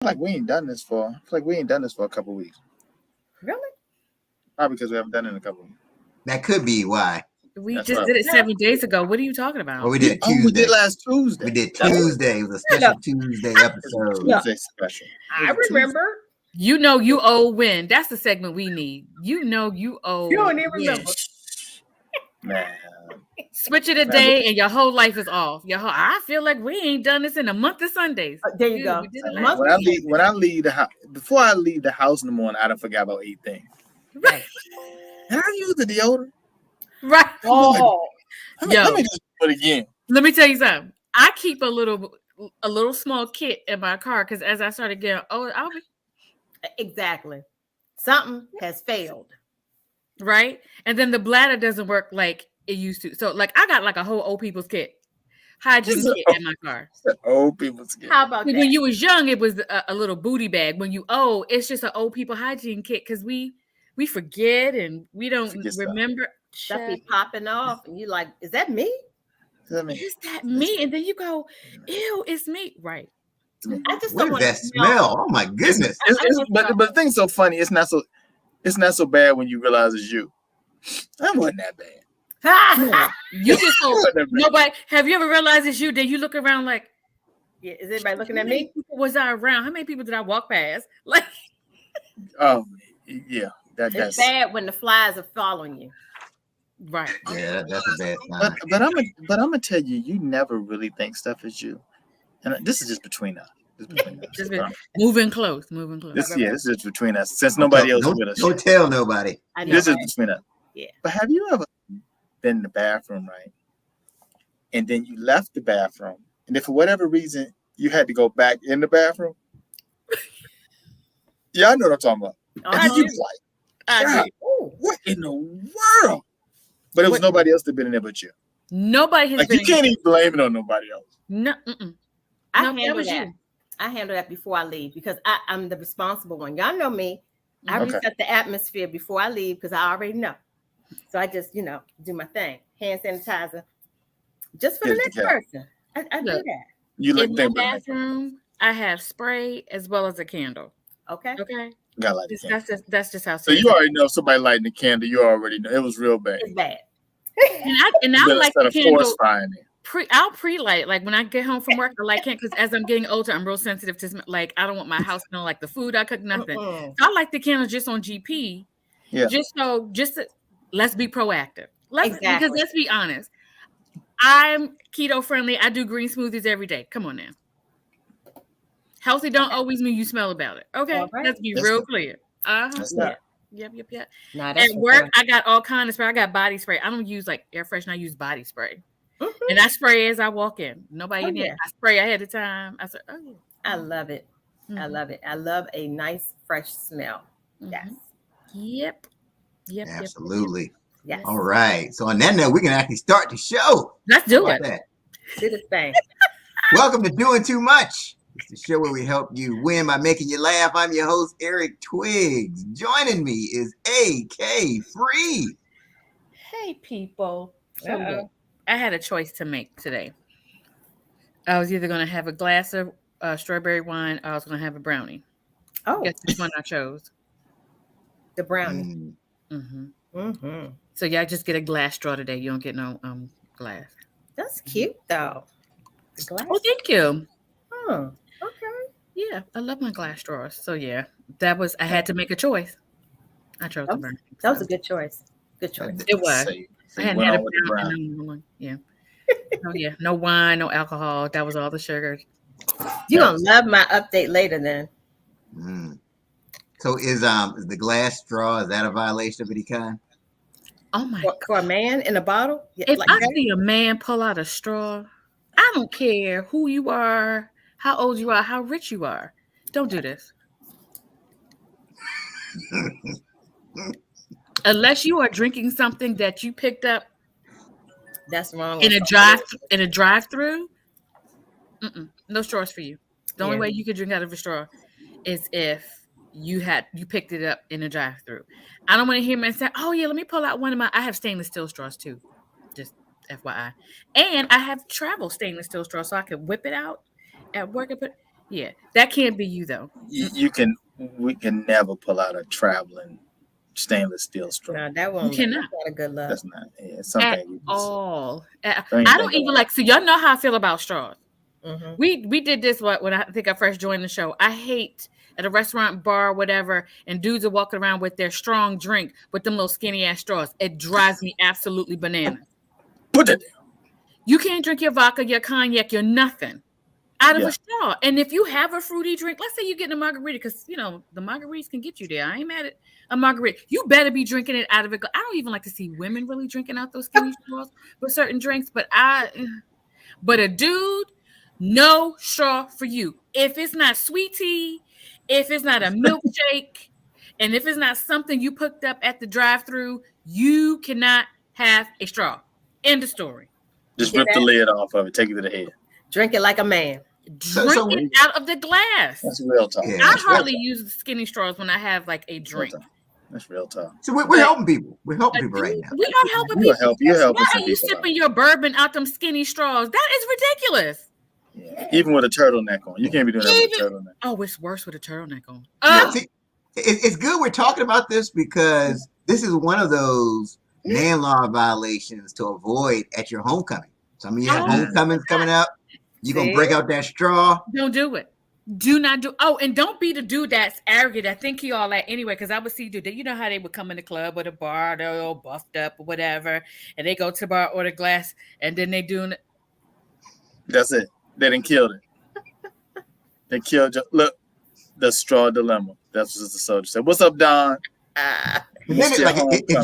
like we ain't done this for. I feel like we ain't done this for a couple weeks. Really? Probably because we haven't done it in a couple weeks. That could be why. We That's just right. did it 7 days ago. What are you talking about? Oh, we did Oh, we Tuesday. did last Tuesday. We did That's- Tuesday. It was a special Tuesday episode. Tuesday special. I remember. You know you owe win. That's the segment we need. You know you owe. You don't even win. remember. Man. Switch it a day and your whole life is off. I feel like we ain't done this in a month of Sundays. There you go. We did it A last month. When I leave the house, before I leave the house in the morning, I don't forget about 8 things. Right. And I use the deodorant. Right. Oh, Let me just do it again. Let me tell you something. I keep a little small kit in my car because as I started getting old, I'll be exactly. Something has failed. right. And then the bladder doesn't work like it used to. So like I got like a whole old people's kit, hygiene kit in my car. Old people skin. How about that? When you was young, it was a little booty bag. When you old, it's just an old people hygiene kit because we forget and we don't Forget stuff. remember. Stuff be popping off, and you like, is that me? Is that me? And then you go, ew, it's me. Right. I just What don't is want that smell? Oh my goodness. But the thing's so funny. It's not so bad when you realize it's you. That wasn't that bad. You just told nobody. Have you ever realized it's you? Then you look around like, Yeah, is everybody looking how at many me? people was I around? How many people did I walk past? Like, Oh yeah, It's that's bad when the flies are following you. right. Yeah, that's a bad sign. but I'm gonna tell you, you never really think stuff is you. And this is just between us. Just been moving close. This is between us. Since nobody else is with us. Don't tell nobody. I know. This is right? between us. Yeah. But have you ever been in the bathroom, right? And then you left the bathroom, and if for whatever reason you had to go back in the bathroom? Yeah, I know what I'm talking about. Oh, And I then you do. was like, I God, did. what in the world? But it was nobody else that been in there but you. Nobody has Like been. you can't even blame it on nobody else. No, I No, that handle was that. you. I handle that before I leave because I'm the responsible one. Y'all know me. I Okay. reset the atmosphere before I leave because I already know. So I just, do my thing. Hand sanitizer. Just for the Here's next the cat. person. I do Look. that. You look In my think about it. bathroom, I have spray as well as a candle. Okay. Okay, Got like the candle. that's just how. So you already know if somebody lighting the candle. You already know it was real bad. It's bad. and I like the Instead of candle. force firing it. I'll pre-light like when I get home from work. I like it because as I'm getting older, I'm real sensitive to like I don't want my house smelling like the food I cook. Nothing. Mm-mm. So I like the candle just on GP. Yeah. Let's be proactive. Because Exactly. let's be honest. I'm keto friendly. I do green smoothies every day. Come on now. Healthy don't always mean you smell about it. Okay, All right. let's be That's real good. clear. That's Yeah. not. Yep. Nah, that's At for work, sure. I got all kind of spray. I got body spray. I don't use like air freshener. I use body spray, Mhm. and I spray as I walk in. Nobody Oh, in there. yeah. I spray ahead of time. I said, "Oh yeah." I love it. I Mhm. love it. I love a nice fresh smell. Mhm. Yes. Yep. Absolutely. Yes. All right. So on that note, we can actually start the show. Let's do How it. about that? Do this thing. Welcome to Doing Too Much. It's the show where we help you win by making you laugh. I'm your host, Eric Twiggs. Joining me is AK Free. Hey, people. So Uh-oh. I had a choice to make today. I was either going to have a glass of strawberry wine or I was going to have a brownie. Oh, Guess which one I chose? the brownie. Mm-hmm. Mm-hmm. So y'all just get a glass straw today. You don't get no glass. That's cute though. The glass. Oh, thank you. Oh, okay. Yeah, I love my glass straws. So yeah, I had to make a choice. I chose the brownie. That was a good choice. Good choice. It was. So you I hadn't went had on with the a brown. brownie. Yeah. Oh yeah, no wine, no alcohol. That was all the sugar. You're gonna love my update later then. So is the glass straw, is that a violation of any kind? Oh my! For a man in a bottle? Yeah, If like I that? see a man pull out a straw, I don't care who you are, how old you are, how rich you are. Don't do this. Unless you are drinking something that you picked up That's wrong. in a drive-through, no straws for you. The only Yeah. way you could drink out of a straw is if you picked it up in a drive-through. I don't want to hear men say, "Oh yeah, let me pull out one of my." I have stainless steel straws too, just FYI. And I have travel stainless steel straws, so I could whip it out at work and put. Yeah, that can't be you though. We can never pull out a traveling stainless steel straw. No, that You won't. cannot That's not a good look. That's not. Yeah, it's at something you just. all. Don't I even don't think even about like. So y'all know how I feel about straws. Mhm. We did this when I think I first joined the show. I hate at a restaurant, bar, whatever, and dudes are walking around with their strong drink with them little skinny ass straws. It drives me absolutely bananas. Put it down. You can't drink your vodka, your cognac, your nothing out of Yeah. a straw. And if you have a fruity drink, let's say you're getting a margarita, because the margaritas can get you there. I ain't mad at a margarita. You better be drinking it out of it. I don't even like to see women really drinking out those skinny straws with certain drinks, but a dude, no straw for you. If it's not sweet tea, if it's not a milkshake, and if it's not something you picked up at the drive-thru, you cannot have a straw. End of story. Just You rip hear the that? lid off of it. Take it to the head. Drink it like a man. Drink so it out of the glass. That's real talk. Yeah. I That's real hardly talk. use skinny straws when I have like a drink. That's real talk. So we're helping people. We're helping people right now. We are helping You're people. helping Why some are you people sipping your bourbon out them skinny straws? That is ridiculous. Yeah. Even with a turtleneck on, you can't be doing that with a turtleneck. Oh, it's worse with a turtleneck on. Yeah, see, it's good we're talking about this because this is one of those land law violations to avoid at your homecoming. Some of you have homecomings coming up. You're going to break out that straw. Don't do it. Do not do. Oh, and don't be the dude that's arrogant. I think he all that anyway, because I would see dude. You know how they would come in the club or the bar, they're all buffed up or whatever, and they go to the bar, order glass, and then they do. That's it. They done killed it. They killed you. Look, the straw dilemma. That's what the soldier said. What's up, Don? But then it's like if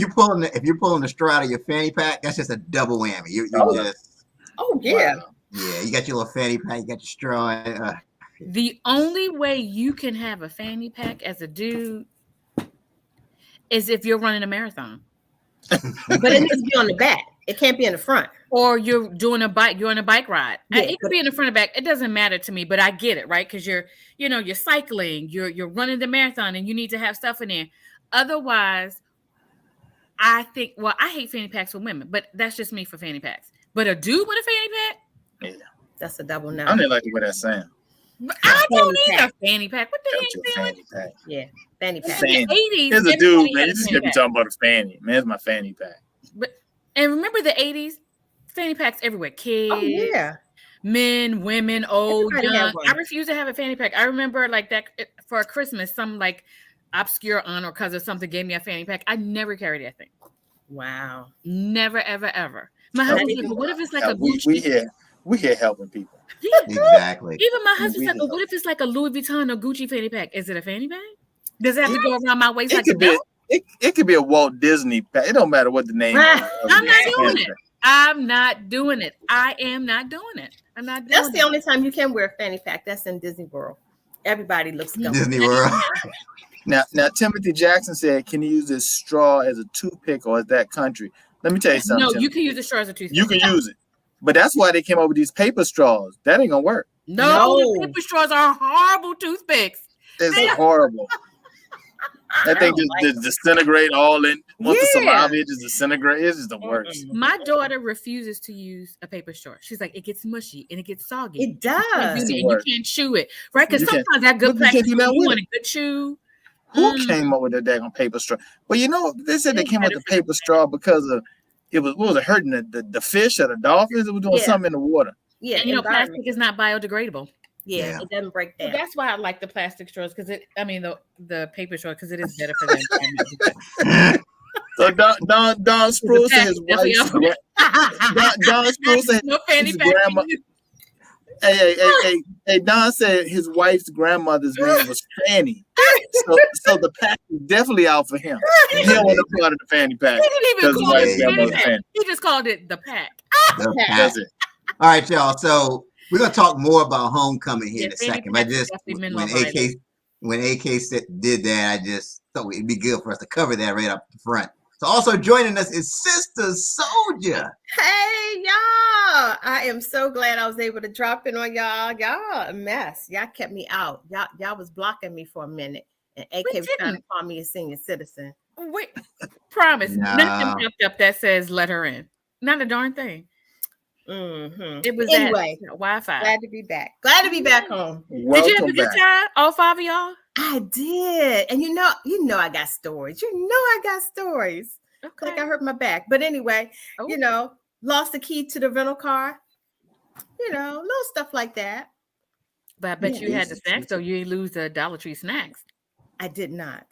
you're pulling the straw out of your fanny pack, that's just a double whammy. You just. Oh yeah. Wow. Yeah, you got your little fanny pack, you got your straw. The only way you can have a fanny pack as a dude is if you're running a marathon. But it needs to be on the back. It can't be in the front. Or you're doing a bike. You're on a bike ride. Yeah, it could be in the front or back. It doesn't matter to me, but I get it, right? Because you're cycling, you're running the marathon, and you need to have stuff in there. Otherwise, I think. Well, I hate fanny packs for women, but that's just me for fanny packs. But a dude with a fanny pack, Yeah. That's a double no. I didn't like the way that sound. I don't Fanny need pack. a fanny pack. What the Got your heck? fanny pack. Yeah, fanny pack. Fanny. In the 80s, Here's a everybody dude, had man. a You just fanny can't be pack. talking about a fanny. Man, it's my fanny pack. And remember the 80s? Fanny packs everywhere. Kids, Oh yeah. men, women, old, Everybody had young. one. I refuse to have a fanny pack. I remember like that for Christmas, some like obscure aunt or cousin or something gave me a fanny pack. I never carried that thing. Wow. Never, ever, ever. My husband's like, well, what if it's like a Gucci? We here helping people. Yeah, Exactly. even my husband's We like, well, here what if it's like a Louis Vuitton or Gucci fanny pack? Is it a fanny pack? Does it have to go around my waist It like a could be. belt? It could be a Walt Disney pack. It don't matter what the name is. I'm not doing it. I'm not doing it. I am not doing it. I'm not doing That's it. the only time you can wear a fanny pack. That's in Disney World. Everybody looks dumb. Disney World. Now, Timothy Jackson said, "Can you use this straw as a toothpick or is that country?" Let me tell you something. No, Timothy. you can use the straw as a toothpick. You can use it, but that's why they came up with these paper straws. That ain't gonna work. No, the paper straws are horrible toothpicks. It's horrible. That thing just disintegrate all in. Once the saliva just disintegrate, it's just the worst. My daughter refuses to use a paper straw. She's like, it gets mushy and it gets soggy. It does. And you can't chew it, right? Because You can't- sometimes that good but you can't plastic, do that you with want it. a good chew. Who came up with that daggone paper straw? Well, they said they came up with the paper straw because of what was it hurting the fish or the dolphins? It was doing something in the water. Yeah, And plastic is not biodegradable. Yeah, it doesn't break So down. that's why I like the plastic straws the paper straw because it is better for them. So Don Spruce and his wife. Don Spruce and No fanny his pack. grandma. Hey, Don said his wife's grandmother's name was Fanny. So the pack is definitely out for him. He don't want to part of the fanny pack. He didn't even Because his call wife's it fanny grandmother's pack. Fanny. He just called it the pack. The pack. That's it. All right, y'all. So we're gonna talk more about homecoming here in a fanny second. But pack is just definitely men when law AK did that, I just thought it'd be good for us to cover that right up front. So also joining us is Sister Soldier. Hey y'all! I am so glad I was able to drop in on y'all. Y'all a mess. Y'all kept me out. Y'all was blocking me for a minute, and AK was trying to call me a senior citizen. Wait, promise. No. Nothing popped up that says let her in. Not a darn thing. Mm-hmm. It was anyway. Wi-Fi. Glad to be back. Glad to be back home. Welcome Did you have a good back. time? All 5 of y'all? I did. And you know I got stories. I got stories. Okay. Like I hurt my back. But anyway, Oh. Lost the key to the rental car. Little stuff like that. But I bet you had the snacks, though. You didn't lose the Dollar Tree snacks. I did not.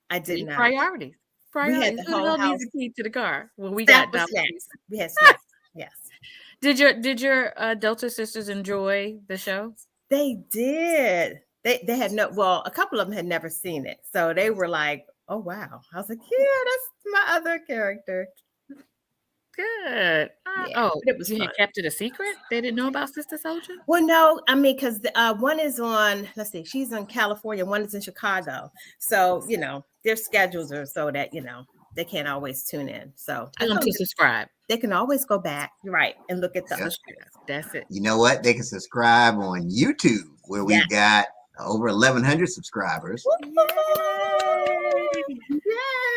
Not. Priorities. We had the whole house. Needs the key to the car. Well, we Snap got Dollar snacks. Tree. We had snacks. Yes. Did your Delta sisters enjoy the show? They did. They had a couple of them had never seen it. So they were like, oh, wow. I was like, yeah, that's my other character. Good. It was you fun. had kept it a secret? They didn't know about Sister Soldier? Well, no, I mean, because one is on, let's see, she's in California, one is in Chicago. So, their schedules are so that, they can't always tune in. So Tell them to subscribe. They can always go back, right, and look at the other shows. That's it. You know what? They can subscribe on YouTube, where we've got over 1,100 subscribers.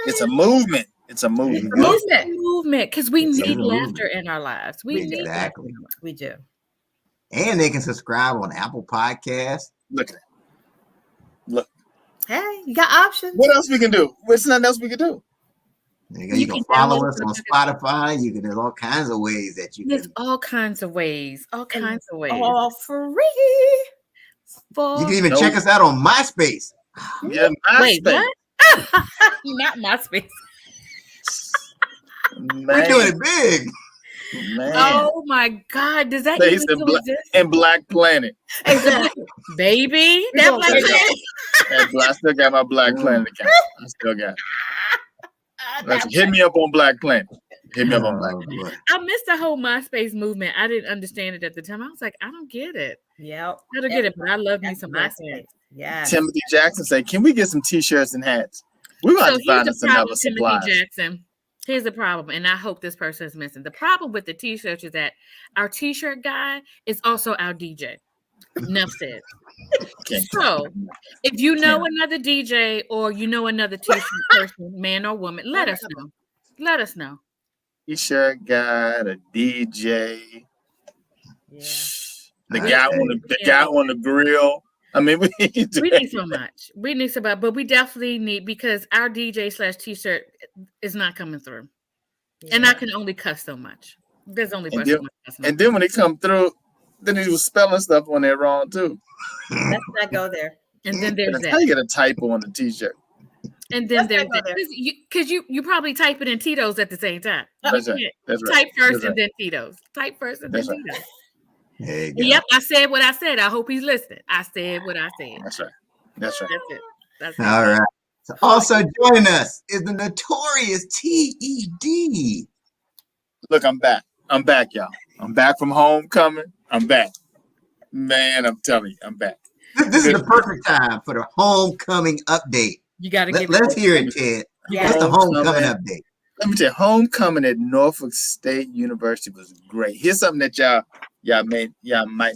It's a movement. It's a movement. Movement, because we need laughter in our lives. We need exactly. We do. And they can subscribe on Apple Podcasts. Look at that. Look. Hey, you got options. What else we can do? There's nothing else we can do. You can follow us on Spotify. There's all kinds of ways that you can. There's all kinds of ways. All free. You can even check us out on MySpace. Yeah, Wait, what? Not MySpace. We're doing it big. Man. Oh my God! Does that even still exist? And Black Planet, baby. That Black Planet. I still got my Black Planet account. I still got it. Hit me up on Black Planet. Hit me up on Black Planet. I missed the whole MySpace movement. I didn't understand it at the time. I was like, I don't get it. Yep. I don't get it, but I love me some MySpace. Yeah. Timothy Jackson say, "Can we get some T-shirts and hats? We're going to find us another supply." Timothy Jackson. Here's the problem, and I hope this person is missing. The problem with the T-shirts is that our T-shirt guy is also our DJ. Enough said. So, if you know another DJ or you know another T-shirt person, man or woman, let us know. Let us know. T-shirt guy, the DJ, the guy on the grill. I mean, we need so much. We need so much, but we definitely need, because our DJ / T-shirt is not coming through, and I can only cuss so much. There's only so much. And then when they come through, then he was spelling stuff on there wrong too. Let's not go there. And then there's that. How you get a typo on the T-shirt? And then there's that, because you probably type it in Tito's at the same time. That's right. That's right. Type first and then Tito's. Type first and then Tito's. Yep, I said what I said. I hope he's listening. I said what I said. That's right. That's right. That's it. That's all right. So also joining us is the notorious TED. Look, I'm back. I'm back, y'all. I'm back from homecoming. I'm back. Man, I'm telling you, I'm back. This is the perfect time for the homecoming update. You got to get. Let's hear it, Ted. What's the homecoming update? Let me tell you, homecoming at Norfolk State University was great. Here's something that y'all might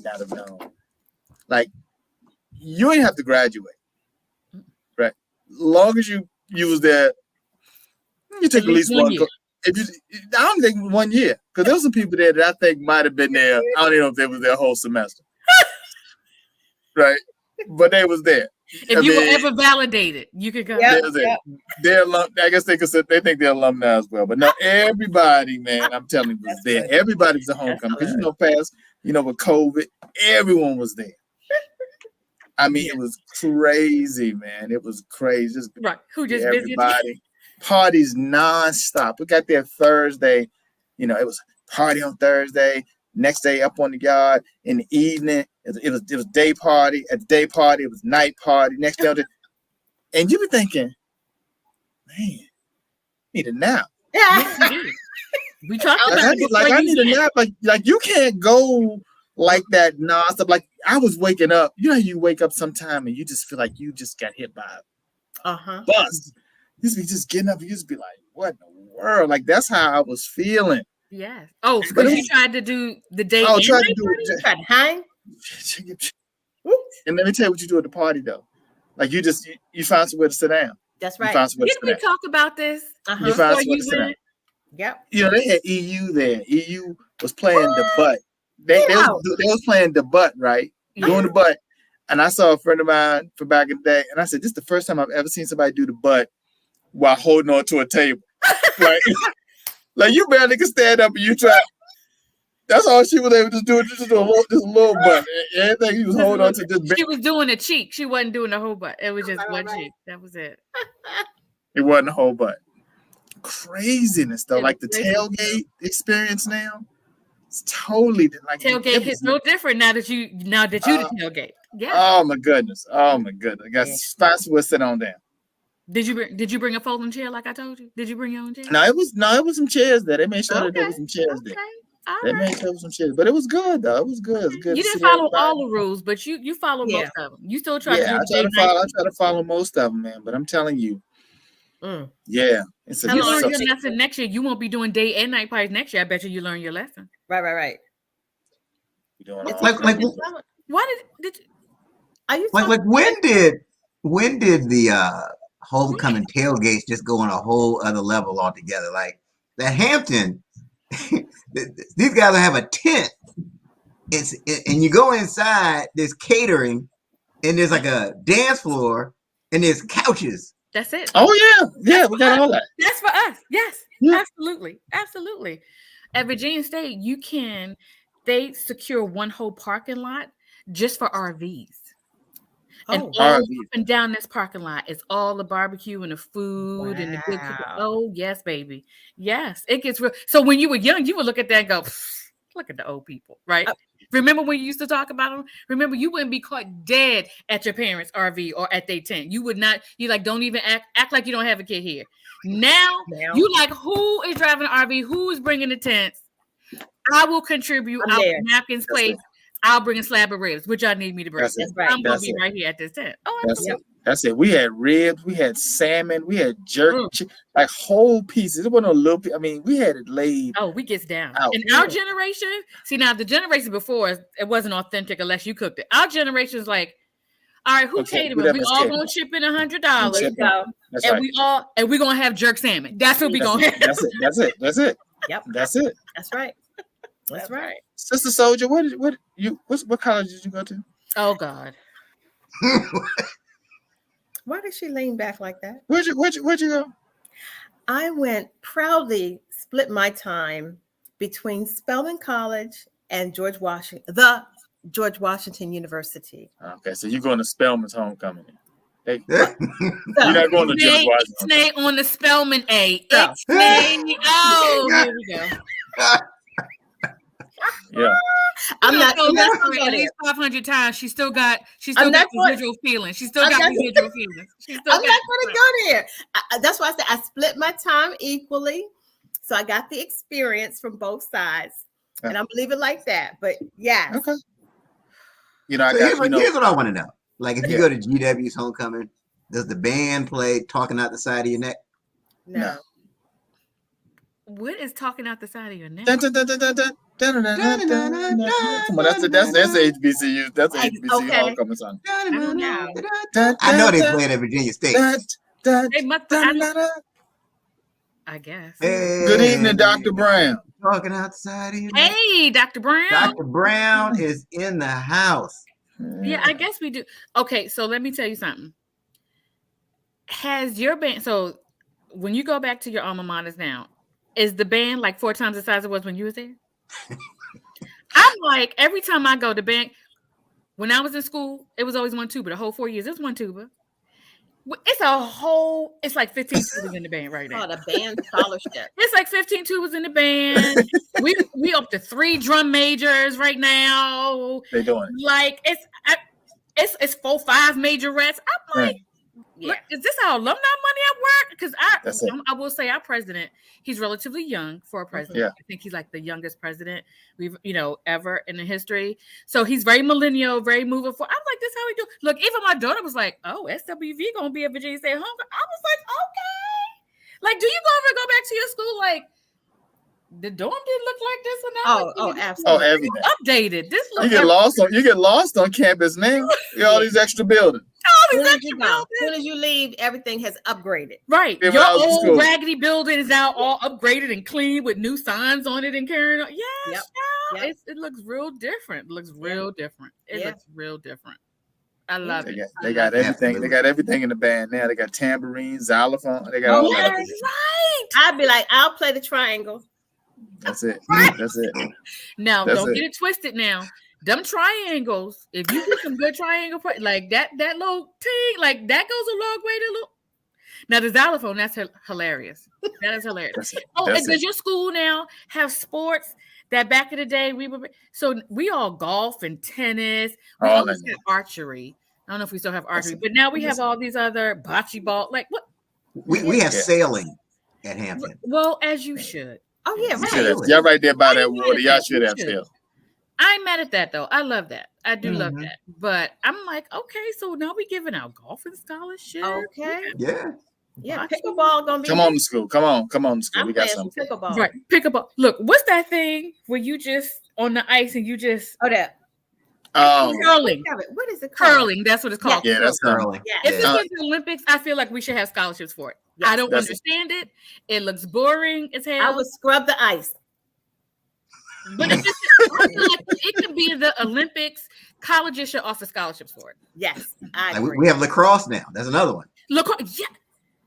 not have known. Like, you ain't have to graduate, right? Long as you was there, you took at least one year. I don't think 1 year, because there were some people there that I think might have been there. I don't even know if they was there whole semester, right? But they was there. If you were ever validated, you could go. Yep. They're I guess they think they're alumni as well. But no, everybody, man, I'm telling you, was there. Everybody was at homecoming, because with COVID, everyone was there. I mean, it was crazy, man. It was crazy. Just right. Who just everybody. Parties nonstop. We got there Thursday. It was party on Thursday. Next day up on the yard. In the evening, it was day party. At the day party, it was night party. Next day, and you be thinking, man, I need a nap. Yeah. We talked about I need a nap. Like you can't go like that nonstop. Like I was waking up. You know how you wake up sometime and you just feel like you just got hit by a bus. You just getting up. You just be like, what in the world? Like that's how I was feeling. Yeah. Oh, because you tried to do the day. Oh, tried to do it. Tried to hang. And let me tell you what you do at the party though. Like you find somewhere to sit down. That's right. Didn't we talk about this? You find somewhere to sit down. Yep. You know, they had EU there. EU was playing the butt. They was playing the butt, right? Doing the butt. And I saw a friend of mine from back in the day, and I said, "This is the first time I've ever seen somebody do the butt while holding on to a table. like you barely can stand up and you try." That's all she was able to do. Just a little butt. Everything he was holding on to just. She was doing a cheek. She wasn't doing the whole butt. It was just one cheek. That was it. It wasn't a whole butt. Craziness though, like the tailgate experience now. It's totally like tailgate hits no different now that you the tailgate. Yeah. Oh my goodness. I got spots where sit on down. Did you bring a folding chair like I told you? Did you bring your own chair? No, it was some chairs there. They made sure that there was some chairs there. They made sure there was some chairs, but it was good though. It was good. It was good. You didn't follow all the rules, but you followed most of them. You still try to do I try to follow most of them, man. But I'm telling you, yeah. You learn your lesson next year. You won't be doing day and night parties next year. I bet you learn your lesson. Right. Why did when did the homecoming tailgates just go on a whole other level altogether? Like the Hampton, these guys will have a tent, and you go inside. There's catering, and there's like a dance floor, and there's couches. That's it. Oh yeah, we got all that. That's for us. Yes, absolutely. At Virginia State, they secure one whole parking lot just for RVs. And all up and down this parking lot is all the barbecue and the food and the good cooking. Oh, yes, baby. Yes, it gets real. So when you were young, you would look at that and go, look at the old people, right? Remember when you used to talk about them? Remember, you wouldn't be caught dead at your parents' RV or at their tent. You would not, you like, don't even act like you don't have a kid here. Now, you like, who is driving an RV? Who is bringing the tents? I will contribute. I'll bring napkins, plates. I'll bring a slab of ribs, which y'all need me to bring. I'm going to be right here at this tent. Oh, that's it. We had ribs, we had salmon, we had jerk, like whole pieces. It wasn't a little piece. I mean, we had it laid. Oh, we gets down. In our generation, see now the generation before us, it wasn't authentic unless you cooked it. Our generation is like, all right, who catered? We all gonna chip in $100, and we're gonna have jerk salmon. That's what we're gonna have. That's it. Yep, that's it. That's right. That's right. Sister Soldier, what college did you go to? Oh God. Why did she lean back like that? Where'd you go? I went proudly split my time between Spelman College and George Washington University. Okay, so you're going to Spelman's homecoming. Hey, you're not going to George Washington. Stay on the Spelman A. Here we go. Yeah, I'm not going at least 500 times. She still got residual feelings. I'm not going to go there. That's why I said I split my time equally, so I got the experience from both sides, and I'm gonna leave it like that. But yeah, okay. Here's what I want to know. Like, if you go to GW's homecoming, does the band play "Talking Out the Side of Your Neck"? No. What is talking out the side of your neck? Come on, that's HBCU. That's HBCU homecoming song. I know they play it at Virginia State. I guess. Hey, good evening, Dr. Brown. Talking outside of your neck. Hey, Dr. Brown. Dr. Brown is in the house. Yeah, I guess we do. Okay, so let me tell you something. Has your band, so when you go back to your alma maters now, is the band like 4 times the size it was when you was there? I'm like, every time I go to band, when I was in school, it was always one tuba. The whole 4 years, it was one tuba. It's like 15 tubas in the band right now. Oh, the band scholarship. It's like 15 tubas in the band. we up to 3 drum majors right now. They doing like it's 4-5 majorettes. I'm like, is this our alumni money at work? Because I will say our president, he's relatively young for a president. Yeah. I think he's like the youngest president we've ever in the history. So he's very millennial, very moving forward. I'm like, this how we do. Look, even my daughter was like, oh, SWV gonna be at Virginia State homecoming. I was like, okay. Like, do you ever go back to your school? Like, the dorm didn't look like this when I Oh, was oh, there. absolutely. Oh, everything. Updated. This You looks get lost on campus now. You got all these extra buildings. all Soon these as extra you go, buildings. soon as you leave, everything has upgraded. Right. Yeah, when Your I was in old school. raggedy building is now all upgraded and clean with new signs on it and carrying on. Yes, Yep. child. Yep. It looks real different. It looks real different. It Yeah. looks real different. I love They it. got, I they love got it. everything. Absolutely. They got everything in the band now. They got tambourine, xylophone. They got Oh, all yeah. that. Right. I'd be like, I'll play the triangle. That's it. Right. That's it. Now, That's don't it. get it twisted now. Them triangles, if you get some good triangle, like that little ting, like that goes a long way to look. Now, the xylophone, that's hilarious. That is hilarious. That's it. Oh, That's and does it. your school now have sports that back in the day we all golf and tennis. We All always in had archery. I don't know if we still have archery, it. but now we have That's it. all these other bocce ball. Like what? We have Yeah. sailing at Hampton. Well, as you should. Oh, yeah, You right. should have. Y'all right there by that ain't mad water. at Y'all that. should You have should. still. I ain't mad at that though. I love that. I do love Mhm. that. But I'm like, okay, so now we giving out golfing scholarships. Okay. Yeah. Yeah, Bocce. pickleball gonna be Come on big. to school. Come on to school. I'm We got playing some something. pickleball. Right. Pick up a look. What's that thing where you just on the ice and you just Oh, that. curling? What is it called? Curling. That's what it's called. Yeah, that's Curling. Yeah. If Yeah. it was the Olympics, I feel like we should have scholarships for it. Yes, I don't that's it. understand it. It looks boring as hell. I would scrub the ice. But I feel like it could be the Olympics. Colleges should offer scholarships for it. Yes, I Like, agree. we have lacrosse now. That's another one. Look, yeah,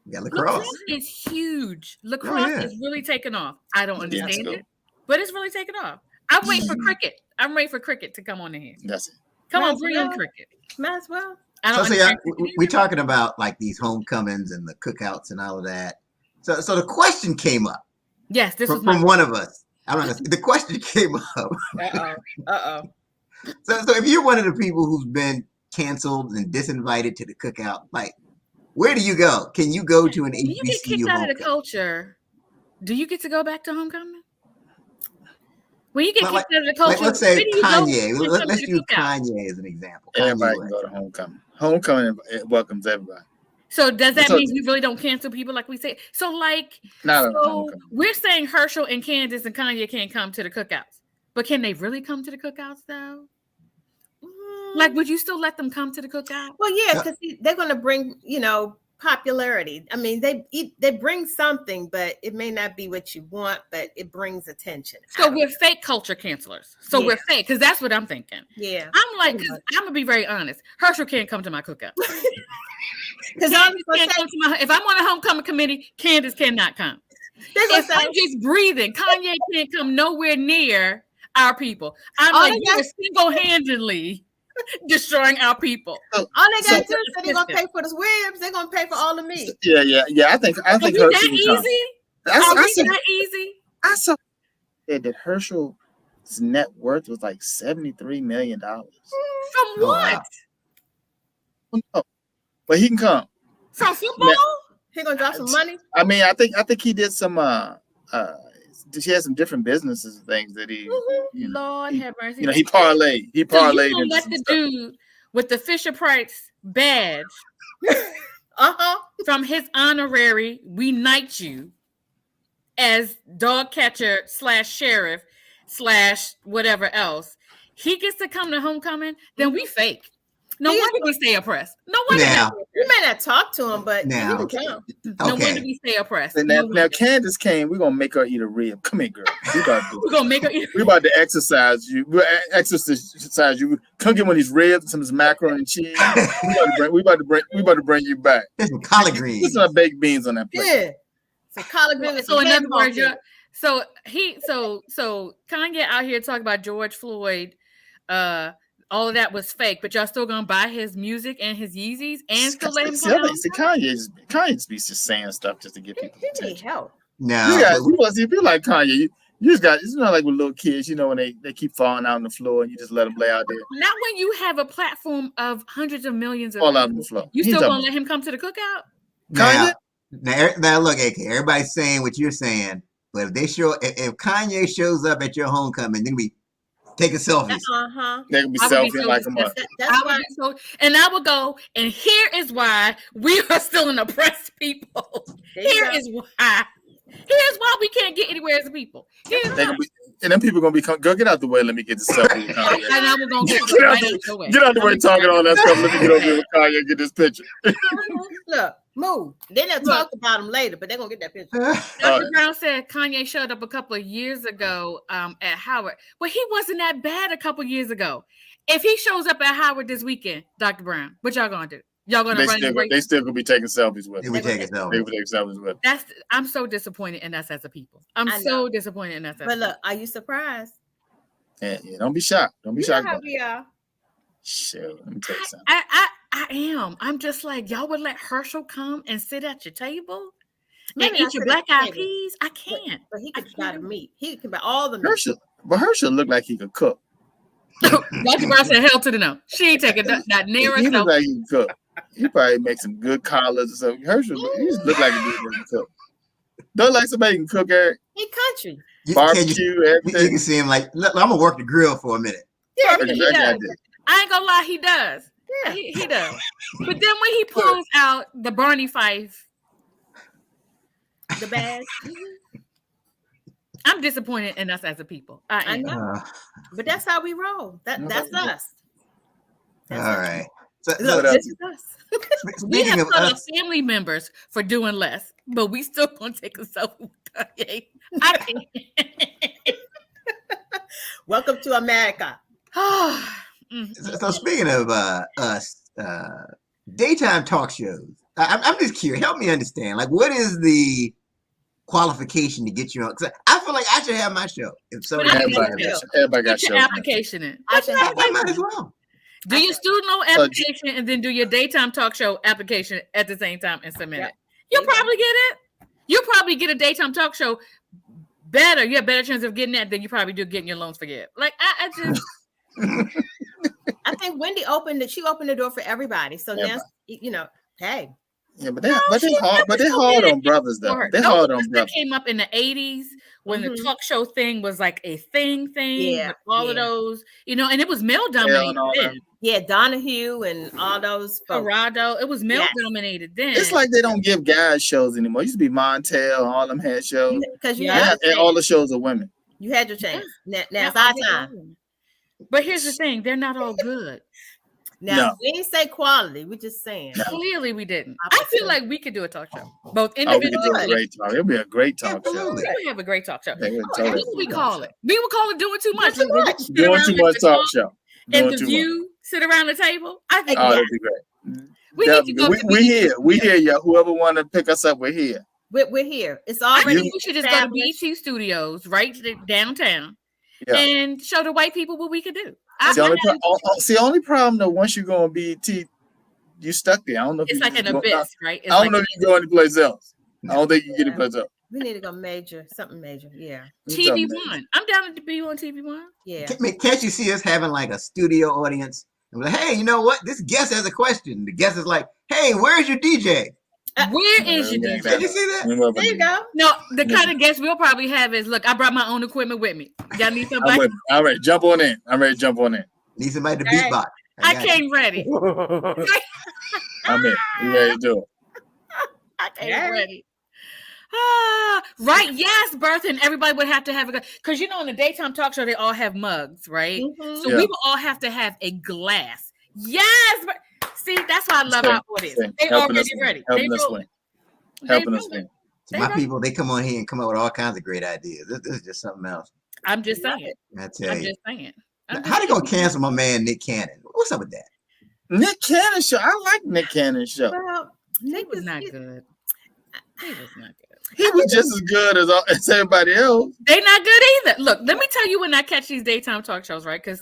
We got lacrosse. lacrosse is huge. Lacrosse yeah. is really taking off. I don't Yeah, understand let's it, but it's really taking off. I'm waiting for cricket. I'm waiting for cricket to come on in here. That's it. Come Might on, as bring on well. cricket. Might as well. I don't So yeah, understand. we're talking about like these homecomings and the cookouts and all of that. So the question came up Yes, this was from my one of us. I don't know. The question came up. Uh-oh. So if you're one of the people who's been canceled and disinvited to the cookout, like, where do you go? Can you go to an When you get HBCU kicked out of the homecoming? culture, do you get to go back to homecoming? When you get Like- kicked out of the culture, Like, let's say where do you go Kanye. when it comes Let's to the use cookout? Kanye as an example. Kanye Everybody can West. go to homecoming. Homecoming it welcomes everybody. So does that So- mean we really don't cancel people like we say? So like, Not a so homecoming. we're saying Herschel and Candace and Kanye can't come to the cookouts, but can they really come to the cookouts though? Like, would you still let them come to the cookout? Well, yeah, because they're going to bring, popularity. I mean, they bring something, but it may not be what you want, but it brings attention. So we're fake culture cancelers. So Yeah. we're fake because that's what I'm thinking. Yeah, I'm like, Pretty 'cause I'm gonna be very honest. Herschel can't come to my cookout. because Candace can't come to my. If I'm on a homecoming committee, Candace cannot come. they're going If to say, I'm just breathing, Kanye can't come nowhere near our people. I'm All like, they you're got- single-handedly destroying our people. all they got to do is So- they're going to pay for the Swibs. They're going to pay for all of me. Yeah. I think Are we Herschel that will come. easy? I Are we saw that easy? that Herschel's net worth was like $73 million. From Oh, what? wow. No, but he can come. From football? He going to drop some money. I mean, I think he did some. She had some different businesses and things that he, Lord have mercy. he parlayed. He So you parlayed gonna into let some the stuff. dude with the Fisher Price badge from his honorary, we knight you as dog catcher / sheriff / whatever else. He gets to come to homecoming, then we fake. No He wonder we stay oppressed. No wonder. Now, You may not talk to him, but Now. you can come. No okay. wonder we stay oppressed. And No now wonder. Candace came. We're gonna make her eat a rib. Come here, girl. We about to, We're gonna make her eat. we about to exercise you. We'll exercise you. Come get one of these ribs, some of this macaroni and cheese. We about to bring you back. There's some collard Put greens. some baked beans on that plate. Yeah. So collard greens. So in other words, so Kanye out here talking about George Floyd, all of that was fake, but y'all still gonna buy his music and his Yeezys and still let him come out? See, Kanye's be just saying stuff just to get people He need attention. help. No, You want to be like Kanye. You just got. It's not like with little kids, when they keep falling out on the floor and you just let them lay out there, Not when you have a platform of hundreds of millions of fall out on people. the floor. You He's still a- gonna let him come to the cookout? Kanye? now look, AK, everybody's saying what you're saying, but if Kanye shows up at your homecoming, then we take a selfie. They can be I would be selfie so like a mother. That's I why. would be so, and I would go, and here is why we are still an oppressed people. There you Here go. is why Here's why we can't get anywhere as a people. And then people gonna be go get out the way. Let me get this stuff. And I'm gonna get out the way talking all that stuff. Let me get over here with Kanye and get this picture. Look, move. Then they'll talk about him later, but they're gonna get that picture. Dr. Brown said Kanye showed up a couple of years ago at Howard. Well, he wasn't that bad a couple of years ago. If he shows up at Howard this weekend, Dr. Brown, what y'all gonna do? Y'all gonna they still gonna be taking selfies with him. They taking selfies with him. I'm so disappointed in us as a people. I'm so disappointed in us as a people. But look, are you surprised? Yeah, don't be shocked. Don't be shocked. Know how we are. Sure, let me tell you something. I am. I'm just like, y'all would let Herschel come and sit at your table Maybe and eat your black eyed peas? I can't. But he could buy the meat. He could buy all the meat. Herschel looked like he could cook. Dr. Brown said, hell to the no. She ain't taking that near He looked like he could cook. He probably make some good collars or something. Herschel, he just look like a dude that can cook. Don't like somebody who can cook, Eric. He country. Barbecue, everything. You can see him like, look, I'm gonna work the grill for a minute. Yeah, he does. I ain't gonna lie, he does. Yeah, he does. But then when he pulls out the Barney Fife, the bag, I'm disappointed in us as a people. I know. But that's how we roll. That's us. All right. So, this is us. We have other family members for doing less, but we still gonna take a selfie with Kanye. I can't. Welcome to America. So speaking of daytime talk shows, I'm just curious. Help me understand. Like, what is the qualification to get you on? Because I feel like I should have my show. If so, everybody got your application in. I might as well. Do your student loan application and then do your daytime talk show application at the same time and submit it. You'll probably get it. You'll probably get a daytime talk show better. You have better chance of getting that than you probably do getting your loans forgiven. Like I just I think Wendy opened the door for everybody. So now hey. Yeah, but they're hard on brothers though. They're hard on brothers. That came up in the 80s when the talk show thing was like a thing. With all of those, and it was male dominated. Yeah, Donahue and all those Corrado. It was male dominated then. It's like they don't give guys shows anymore. It used to be Montel and all them had shows. Because all the shows are women. You had your chance. Now it's our time. But here's the thing: they're not all good. Now we didn't say quality. We're just saying. No. Clearly, we didn't. I feel like we could do a talk show, both individually. It'll be a great talk show. We would have a great talk show. What would we call it? We would call it doing too much. Doing too much talk show. And the View sit around the table. I think that'd be great. We need to go. We're here, y'all. Whoever want to pick us up, we're here. We're here. It's already. I think we should just go to BT Studios right downtown and show the white people what we could do. The only problem though, once you go on BET, you stuck there. I don't know. It's like an abyss, right? I don't know if you go anyplace else. I don't think you get anyplace else. We need to go something major. Yeah. TV1. I'm down to be on TV1. Yeah. Can't you see us having like a studio audience? And we're like, hey, you know what? This guest has a question. The guest is like, hey, where's your DJ? Where is your DJ? Did you see that? There you go. No, the kind of guest we'll probably have is, look, I brought my own equipment with me. Y'all need somebody? I'm ready. Jump on in. I'm ready to jump on in. Need somebody to beatbox. I came ready. I'm in. You ready to do it? I came ready. Right. Yes, Bertha, and everybody would have to have because in the daytime talk show, they all have mugs, right? Mm-hmm. So we would all have to have a glass. Yes, but see, that's why I love our audience. They already ready. Helping us win. Helping us win. My people, they come on here and come up with all kinds of great ideas. This is just something else. I'm just saying. I tell you. Just saying. How they gonna cancel my man Nick Cannon? What's up with that? Nick Cannon show. I like Nick Cannon's show. Well, Nick was not good. He was not good. He was just as good as everybody else. They not good either. Look, let me tell you when I catch these daytime talk shows, right? Because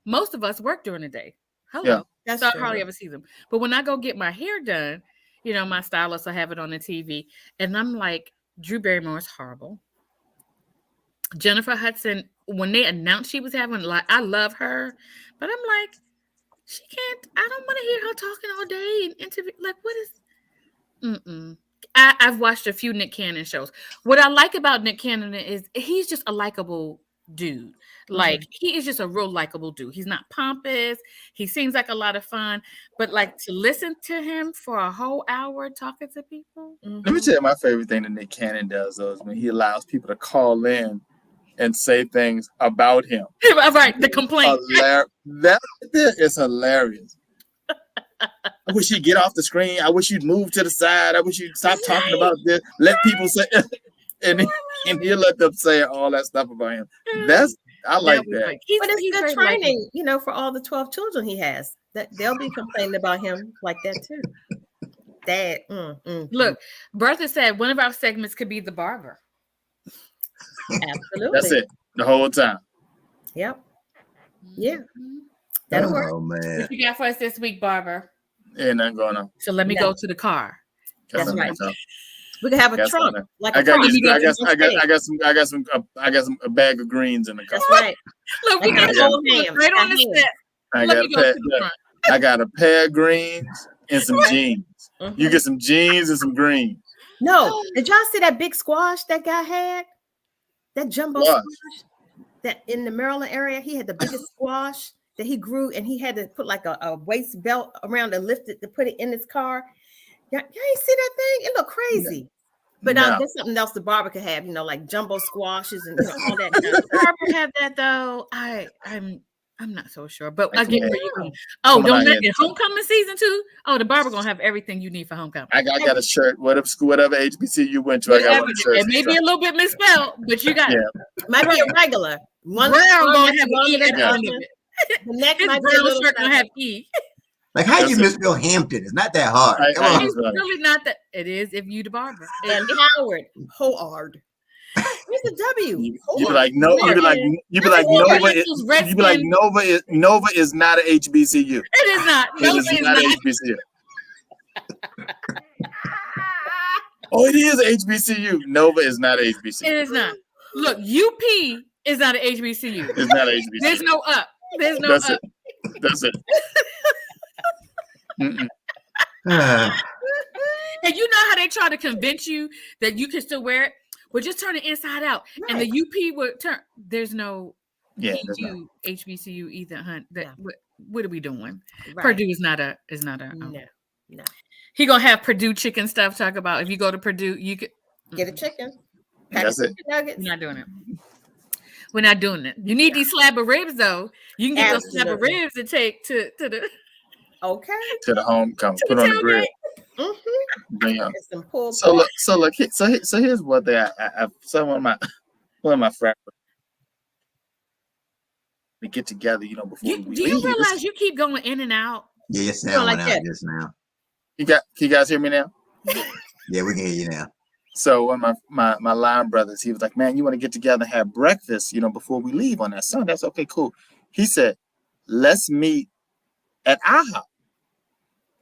most of us work during the day. Hello. Yeah, so I hardly ever see them. But when I go get my hair done, my stylist will have it on the TV. And I'm like, Drew Barrymore is horrible. Jennifer Hudson, when they announced she was having, I love her. But I'm like, she can't, I don't want to hear her talking all day and interview. Like, what is, I've watched a few Nick Cannon shows. What I like about Nick Cannon is he's just a likable dude. Like he is just a real likable dude. He's not pompous. He seems like a lot of fun, but like to listen to him for a whole hour talking to people. Let me tell you my favorite thing that Nick Cannon does though is when he allows people to call in and say things about him. Right, the complaint. That is hilarious. I wish you'd get off the screen. I wish you'd move to the side. I wish you'd stop talking about this. Let people say, and he'll let them say all that stuff about him. I like that. But it's good training, you know, for all the 12 children he has. That they'll be complaining about him like that too. Dad, look, Bertha said one of our segments could be the barber. Absolutely. That's it. The whole time. Yep. Yeah. That'll work. Oh man. What you got for us this week, Barber? Ain't nothing going on. So let me go to the car. That's right. We can have a trunk. Like I got some a bag of greens in the car. That's right. Look, we got old hams right on the step. I got a pair of greens and some jeans. You get some jeans and some greens. No, did y'all see that big squash that guy had? That jumbo squash that in the Maryland area, he had the biggest squash that he grew, and he had to put like a waist belt around and lift it to put it in his car. Y'all ain't see that thing? It looked crazy. But there's something else the barber could have, you know, like jumbo squashes and all that. Does the barber have that though? I'm not so sure, but I get where you going. Oh, don't let it homecoming season too. Oh, the barber gonna have everything you need for homecoming. I got a shirt. Whatever HBCU you went to, I got one shirt. It may be a little bit misspelled, but you got it. Might be a regular. One brown gonna have E at the end of it. The next brown shirt gonna have E. Like how you misspell Hampton? It's not that hard. It's really not that. It is if you the barber. And Howard Howard. Where's the W? You be like Nova. Nova is not an HBCU. It is not. It is not an HBCU. Oh, it is an HBCU. Nova is not an HBCU. It is not. Look, UP is not an HBCU. It's not an HBCU. There's no up. There's no up. That's it. And you know how they try to convince you that you can still wear it? Well, just turn it inside out. Right. And the UP would turn. There's no EU, HBCU either, hunt. What are we doing? Right. Purdue is not a. No. He gonna have Purdue chicken stuff. Talk about if you go to Purdue, you could get a chicken. That's it. We're not doing it. We're not doing it. You need these slab of ribs though. You can get those slab of ribs and take to the. Okay. To the homecoming. Put on the grill. So here's what one of my friends we get together, you know, before we leave. Do you realize you keep going in and out? Yeah, your sound went out just now. Can you guys hear me now? Yeah, we can hear you now. So one of my line brothers, he was like, man, you want to get together and have breakfast, you know, before we leave on that Sunday? That's okay, cool. He said, let's meet at IHOP.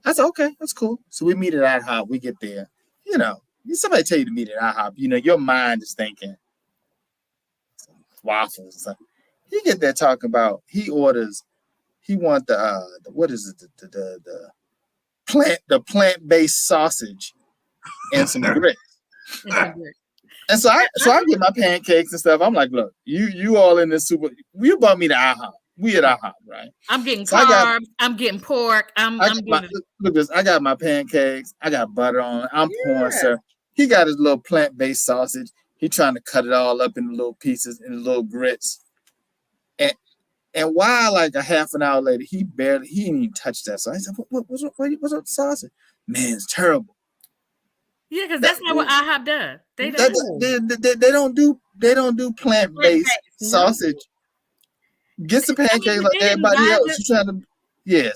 I said, okay, that's cool. So we meet at IHOP. We get there. You know, somebody tell you to meet at IHOP. You know, your mind is thinking waffles or something. He get there talking about, he wants the what is it? The plant-based sausage and some grits. And so I get my pancakes and stuff. I'm like, look, you all in this super, you brought me to IHOP. We at IHOP, right? I'm getting carbs. I'm getting pork. Look this. I got my pancakes. I got butter on it. I'm pouring, sir. He got his little plant-based sausage. He trying to cut it all up into little pieces and little grits. And while like a half an hour later, he didn't even touch that. So I said, what's up with the sausage? Man, it's terrible. Yeah, because that's not what IHOP does. They don't do plant-based sausage. Get some pancakes like everybody else.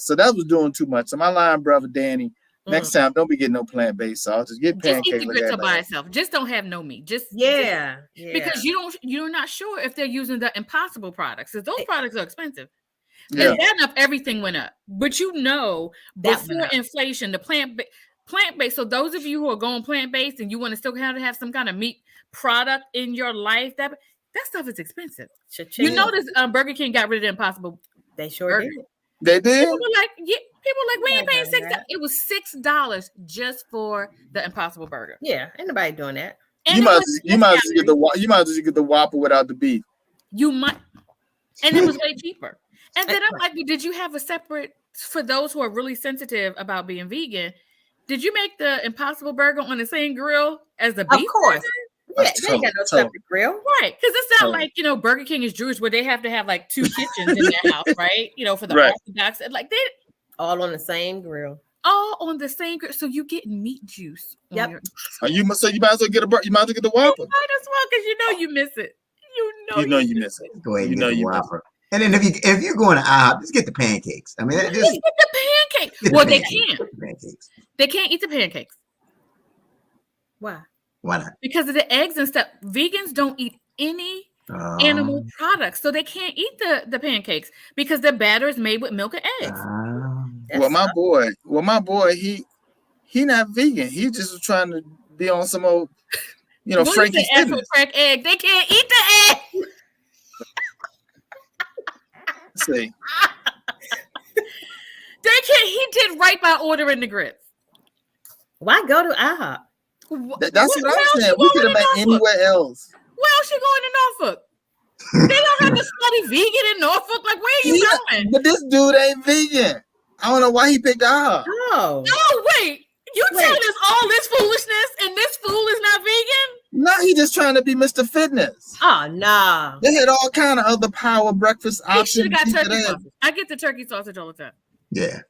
So that was doing too much. So my line brother Danny, next time don't be getting no plant-based sausage. Get pancakes. Just eat the grits by itself. Just don't have no meat. Because you're not sure if they're using the Impossible products. Because those products are expensive. Yeah. And that enough, everything went up. But you know, before inflation, the plant-based. So those of you who are going plant-based and you want to still have some kind of meat product in your life, that stuff is expensive. Cha-ching. You notice Burger King got rid of the Impossible. They sure did. They did. People were like, we ain't paying $6. It was $6 just for the Impossible Burger. Yeah, ain't nobody doing that. And you might just get the Whopper without the beef. You might. and it was way cheaper. And then I'm like, did you have a separate for those who are really sensitive about being vegan? Did you make the Impossible Burger on the same grill as the beef? Of course. Burger? Yeah, they ain't got no separate grill. Right. Because it's not like, Burger King is Jewish where they have to have like 2 kitchens in their house, right? For the Orthodox. Like they all on the same grill. All on the same grill. So you get meat juice. Yep. You might as well get you might as well get the Whopper. You might as well, because you miss it. You miss it. Go ahead and get the Whopper. And then if you're going to IHOP, just get the pancakes. I mean, just get the pancakes. Well, they can't. They can't eat the pancakes. Why? Why not? Because of the eggs and stuff. Vegans don't eat any animal products, so they can't eat the pancakes because the batter is made with milk and eggs. My boy, he not vegan. He just was trying to be on some old, Frankie's fitness. Crack egg. They can't eat the egg. See, they can't. He did right by ordering the grits. Why go to IHOP? That's what I'm saying. We could have been anywhere else. Where else you going to Norfolk? They don't have to study vegan in Norfolk. Like, where are you going? But this dude ain't vegan. I don't know why he picked IHOP. Oh, wait. You telling us all this foolishness and this fool is not vegan? No, he just trying to be Mr. Fitness. Oh, no. They had all kind of other power breakfast options. Got turkey sausage. I get the turkey sausage all the time. Yeah.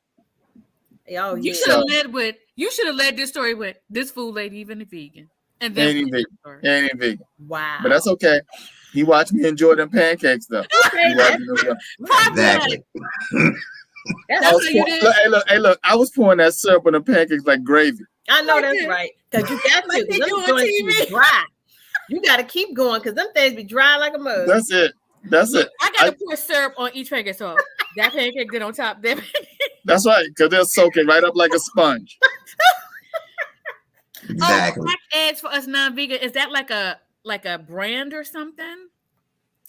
Oh, you should have led this story with this fool ain't even a vegan. And then ain't even vegan. Wow. But that's okay. He watched me enjoy them pancakes though. Exactly. Hey, look, I was pouring that syrup on the pancakes like gravy. I know that's right. Because you got to. Them joints be dry. You got to keep going because them things be dry like a mug. That's it. I got to pour syrup on each pancake. So that pancake, then on top. That's right. Because they'll soak it right up like a sponge. Exactly. Cracked eggs for us non-vegan. Is that like a brand or something?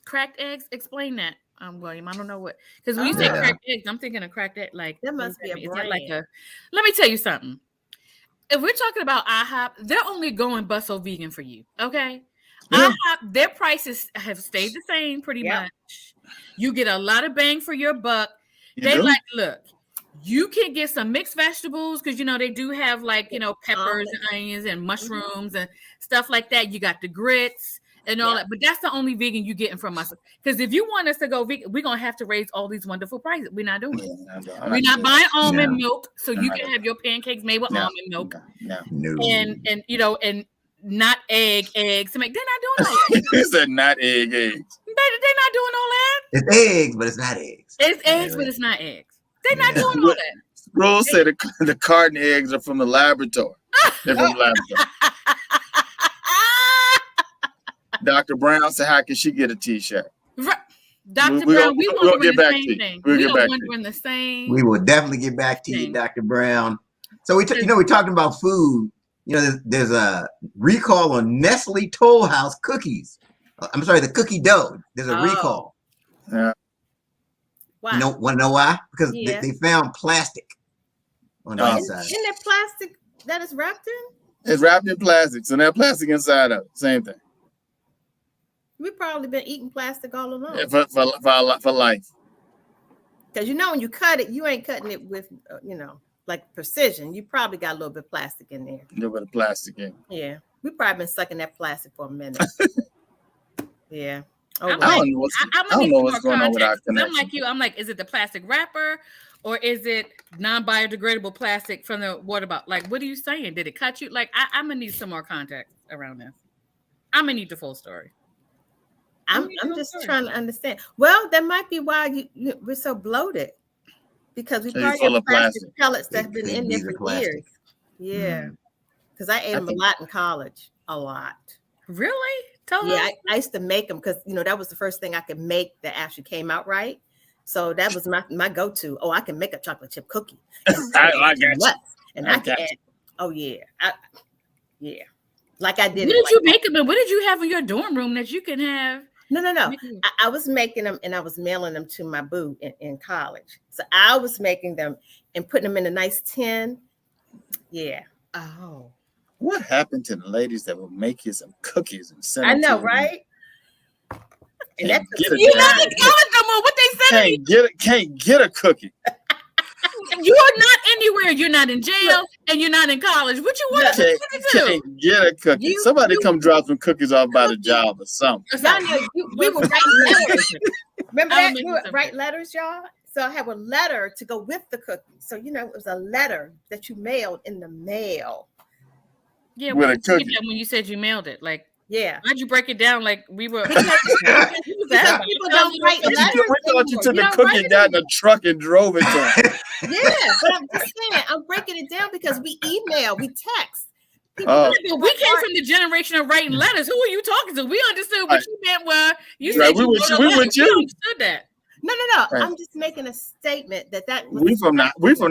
Cracked eggs? Explain that. William, I don't know what, because when you say cracked eggs, I'm thinking of cracked egg. Like that must be a brand. Let me tell you something. If we're talking about IHOP, they're only going busso vegan for you. Okay, IHOP, their prices have stayed the same pretty much. You get a lot of bang for your buck. Look, you can get some mixed vegetables because they do have peppers and onions and mushrooms and stuff like that. You got the grits and all that, but that's the only vegan you getting from us. Because if you want us to go vegan, we're gonna have to raise all these wonderful prices. We're not doing it. We're not buying almond milk, so you can have your pancakes made with almond milk. No. And not eggs. They're not doing all that. He said not eggs. They're not doing all that. It's eggs, but it's not eggs. It's eggs, but it's not eggs. They're not doing all that. Rose said the carton eggs are from the laboratory. They're from the laboratory. Dr. Brown said, how can she get a t-shirt? Dr. Brown, we want to the same thing. We don't want the same. We will definitely get back to you, Dr. Brown. So we're talking about food. There's a recall on Nestle Toll House cookies. I'm sorry, the cookie dough. There's a recall. Yeah. Why? Want to know why? Because they found plastic on the inside. Isn't that plastic that is wrapped in? It's wrapped in plastic, so there's plastic inside of it. Same thing. We've probably been eating plastic all along. Yeah, for life. Because when you cut it, you ain't cutting it with like precision. You probably got a little bit of plastic in there. A little bit of plastic in. Yeah, we've probably been sucking that plastic for a minute. Yeah. I don't know what's going on with our connection. I'm like you. I'm like, is it the plastic wrapper or is it non-biodegradable plastic from the water bottle? Like, what are you saying? Did it cut you? Like, I'm gonna need some more context around this. I'm gonna need the full story. I'm just trying to understand. Well, that might be why we're so bloated because we probably have plastic pellets that have been in there for years. Yeah, because I ate them a lot in college. A lot. Really? I used to make them because that was the first thing I could make that actually came out right. So that was my go-to. Oh, I can make a chocolate chip cookie. I got you. And I can add. Oh yeah, yeah. Like I did. What did you make them? And what did you have in your dorm room that you can have? No. I was making them and I was mailing them to my boo in college. So I was making them and putting them in a nice tin. Yeah. Oh. What happened to the ladies that would make you some cookies and send I know, them right? And that's you know the no more. What they said? Can't get a cookie. You are not anywhere. You're not in jail, and you're not in college. What you want to do? Can't get a cookie. Somebody come drop some cookies off by the job or something. Y'all know we were writing letters. Remember that? We would write letters, y'all. So I have a letter to go with the cookie. So it was a letter that you mailed in the mail. Yeah, with a cookie. When you said you mailed it, like. Yeah. Why'd you break it down like we were? People don't write letters. We thought you took the cookie and got in the truck and drove it to him. Yeah, but I'm just saying, I'm breaking it down because we email, we text. We came from the generation of writing letters. Who are you talking to? We understood what you meant. Well, you said we with you. We understood that. No. Right. I'm just making a statement that was we from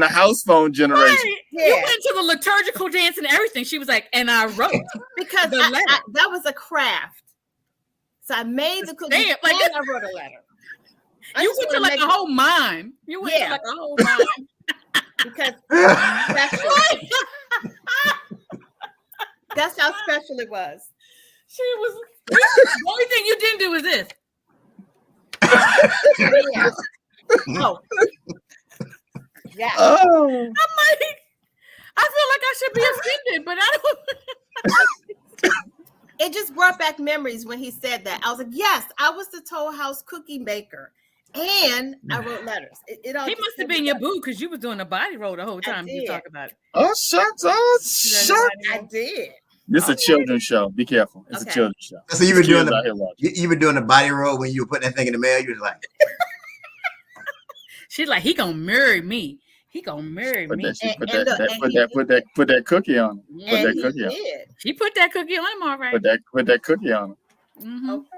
the house phone generation. Right. Yeah. You went to the liturgical dance and everything. She was like, and I wrote because that was a craft. So I made the cookie and I wrote a letter. You went to like a whole mime. You went to like a whole mime. Because that's how special it was. She was the only thing you didn't do was this. Yeah. Oh. Yeah. Oh. I'm like, I feel like I should be offended, but I don't. It just brought back memories when he said that. I was like, yes, I was the Toll House cookie maker. And I wrote letters. It all he must have been your boo because you was doing a body roll the whole time you talk about it. Oh, shucks. I did. This is a children's show. Be careful. It's a children's show. So you were doing the body roll when you were putting that thing in the mail. You was like, she's like, he gonna marry me. He gonna marry me. Put that cookie on him. Put that cookie on. She put that cookie on him, all right. Put that cookie on him. Mm-hmm. Okay.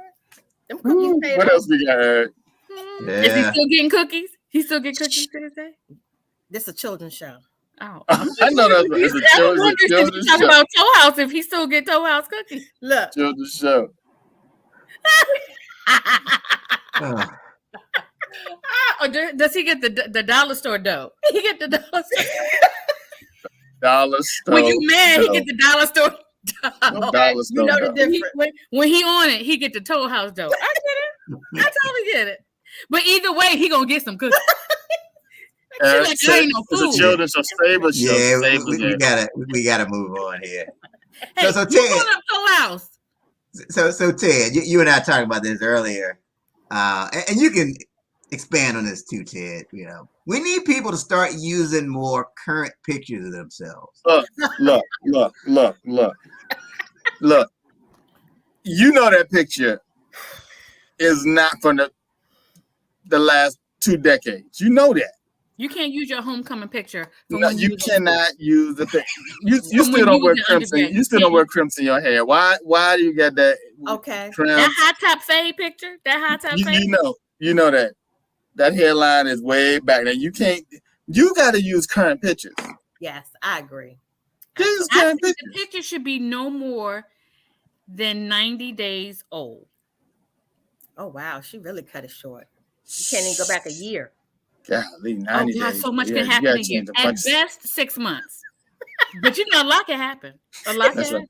Them cookies. What else we got? Yeah. Is he still getting cookies? He still get cookies to this day? This is a children's show. Oh, I know that's a children's show. Talking about Toll House, if he still get Toll House cookies. Look, children's show. Or does he get the dollar store dough? He get the dollar store. Dollar store. When you mad, he get the dollar store dough. Dollar store. You know the difference. When he on it, he get the Toll House dough. I get it. I totally get it. But either way, he gonna get some cookies. It's a children's show. Stable show. Yeah, we gotta move on here. Hey, so Ted, Toll House. So Ted, you and I talked about this earlier, and you can expand on this too, Ted. We need people to start using more current pictures of themselves. Look. You know that picture is not from the last 2 decades. You know that. You can't use your homecoming picture. No, you cannot use the thing. You still don't wear crimson. You still don't wear crimson in your hair. Why do you get that? Okay. That high top fade picture. That high top fade. You know that hairline is way back. Now you can't. You got to use current pictures. Yes, I agree. The picture should be no more than 90 days old. Oh wow, she really cut it short. You can't even go back a year. Golly, 90 days. So much can happen again. At best, 6 months. But a lot can happen. A lot can happen.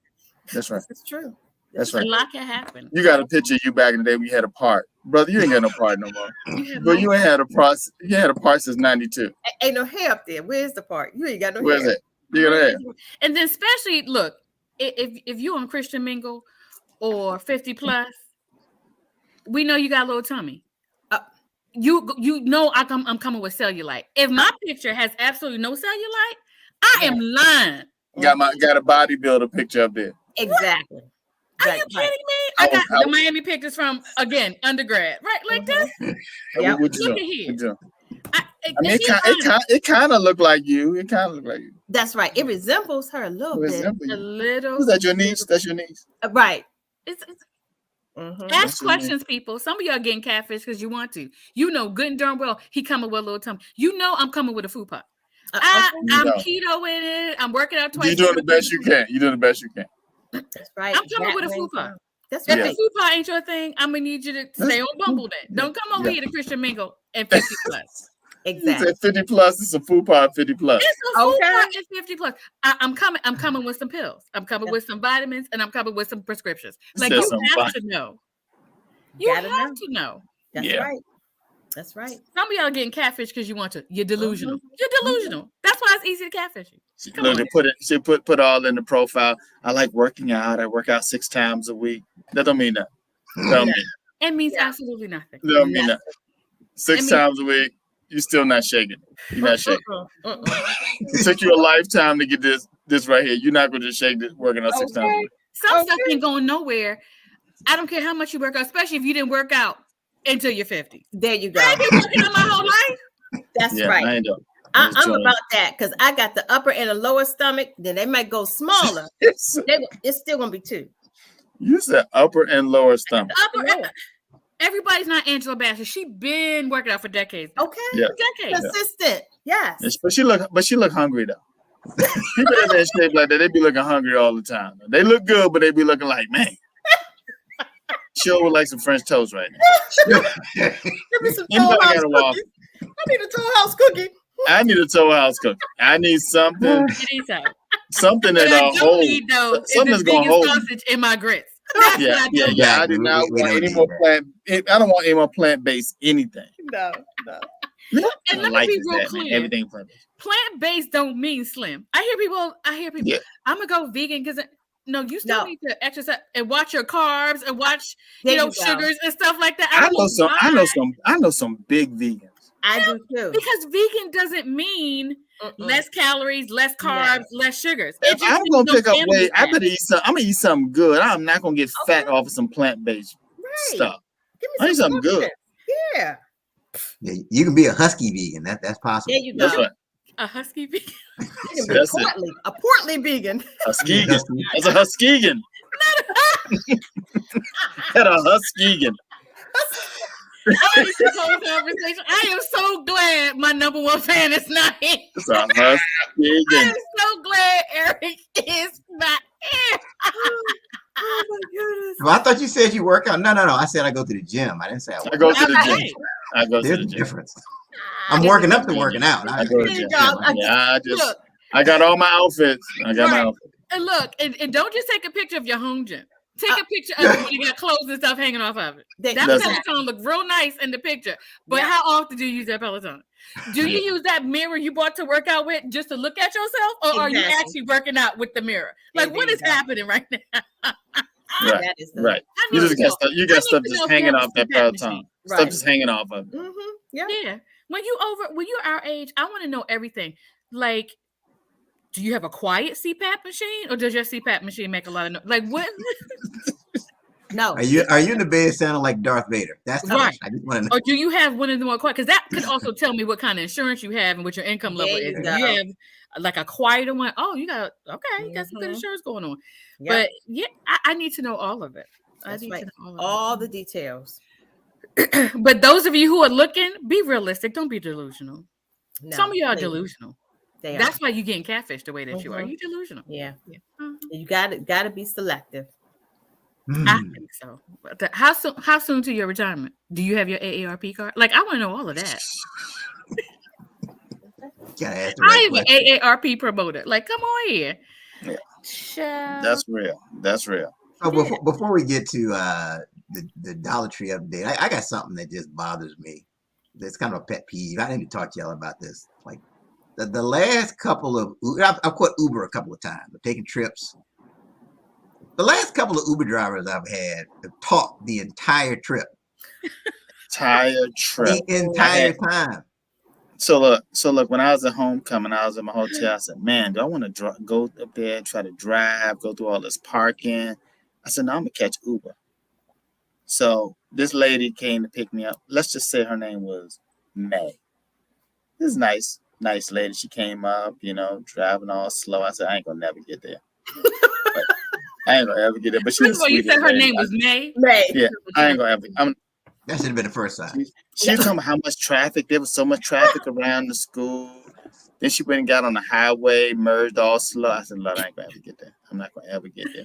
That's right. It's true. That's right. A lot can happen. You got a picture of you back in the day when you had a part. Brother, you ain't got no part no more. But you ain't had a part. You had a part since 92. Ain't no hair up there. Where's the part? You ain't got no hair. Where's it? You got hair. And then especially, look, if you on Christian Mingle or 50 plus, we know you got a little tummy. You know I'm coming with cellulite. If my picture has absolutely no cellulite, I am lying. Got a bodybuilder picture up there. Exactly. Are you kidding me? I got the Miami pictures from undergrad, right? Like this. Yeah. Look at here. It kind of look like you. It kind of look like you. That's right. It resembles her a little bit. A little. Is that your niece? That's your niece. Right. It's ask questions, people. Some of y'all getting catfish because you want to. Good and darn well he coming with a little tummy. I'm coming with a food pot. I'm keto with it. I'm working out twice. You're doing the best you can. That's right. I'm coming with a food pot. That's right. If the food pot ain't your thing, I'm gonna need you to stay on Bumble then. Don't come over here to Christian Mingle and 50 plus. Exactly. 50 plus. It's a food pot 50 plus. It's a food pot at 50 plus. I'm coming with some pills. I'm coming with some vitamins, and I'm coming with some prescriptions. Like you have to know. You have to know. That's right. That's right. Some of y'all getting catfish because you want to. You're delusional. You're delusional. That's why it's easy to catfish you. Look, they put it. She put all in the profile. I like working out. I work out 6 times a week. That don't mean nothing. Don't mean. It means absolutely nothing. That don't mean nothing. 6 times a week. You're still not shaking. You're not shaking. It took you a lifetime to get this right here. You're not going to just shake this working out 6 times a week. Some stuff ain't going nowhere. I don't care how much you work out, especially if you didn't work out until you're 50. There you go. I've been working out my whole life. That's right. I know. I'm about that because I got the upper and the lower stomach. Then they might go smaller. It's still gonna be 2. You said upper and lower stomach. Everybody's not Angela Bassett. She been working out for decades. Okay. Yeah. Decades. Consistent. Yes. But she look hungry though. People in that shape like that, they be looking hungry all the time. They look good, but they be looking like, man. Sure would like some French toast right now. Give me some Toll House cookies. I need a Toll House cookie. I need a Toll House cookie. I need something. Something that hold. Something that's gonna hold. Sausage in my grits. Yeah. I do not want any more plant. I don't want any more plant-based anything. No. And let me be real clear. Everything plant-based don't mean slim. I hear people. Yeah. I'm gonna go vegan because. No, you still need to exercise and watch your carbs and watch, sugars and stuff like that. I know some big vegans. I do too. Because vegan doesn't mean less calories, less carbs, less sugars. If I'm gonna pick up weight, I better eat something. I'm gonna eat something good. I'm not gonna get fat off of some plant-based stuff. Give me I need something good. Yeah. You can be a husky vegan. That's possible. There you go. That's right. A husky vegan. A portly vegan. Huskegan. That's a Huskegan. That's a Huskegan. I am so glad my number 1 fan is not here. It's a Huskegan. I am so glad Eric is not here. Oh my goodness. Well, I thought you said you work out. No. I said I go to the gym. I didn't say I go to the gym. I go to the gym. There's a difference. I'm working up to working out. I go to the gym. I got all my outfits. I got my outfits. And look, and don't just take a picture of your home gym. Take a picture of it when you got clothes and stuff hanging off of it. That Peloton look real nice in the picture. But how often do you use that Peloton? Do you use that mirror you bought to work out with just to look at yourself? Or are you actually working out with the mirror? Like, what is happening right now? Right. You got stuff just hanging off that Peloton. Stuff just hanging off of it. Mm-hmm. Yeah. When you're our age, I want to know everything. Like, do you have a quiet CPAP machine, or does your CPAP machine make a lot of noise? Like, what? No. Are you in the bed sounding like Darth Vader? That's right. I just want to know. Or do you have one of the more quiet? Because that could also tell me what kind of insurance you have and what your income level is. If you have like a quieter one, you got some good insurance going on. Yep. But yeah, I need to know all of it. I need to know all the details. But those of you who are looking, be realistic. Don't be delusional. No, some of you are delusional. That's why you're getting catfished the way that you are. You delusional. Yeah. You got to be selective. I think so. How soon to your retirement? Do you have your AARP card? Like, I want to know all of that. I am an AARP promoter. Like, come on here. Yeah. That's real. So before we get to the Dollar Tree update, I got something that just bothers me. It's kind of a pet peeve. I need to talk to y'all about this. Like the last couple of I've quit Uber a couple of times. I'm taking trips. The last couple of Uber drivers I've had have talked the entire trip. The entire time. So look, when I was at homecoming, I was in my hotel. I said, man, do I want to go up there, try to drive, go through all this parking? I said, no, I'm going to catch Uber. So this lady came to pick me up. Let's just say her name was May. This is nice lady. She came up, driving all slow. I said, I ain't going to never get there. I ain't going to ever get there. But she was sweet. You said her name was May? May. Yeah, I ain't going to ever. That should have been the first time. She was talking about how much traffic. There was so much traffic around the school. Then she went and got on the highway, merged all slow. I said, Lord, I ain't going to ever get there. I'm not going to ever get there.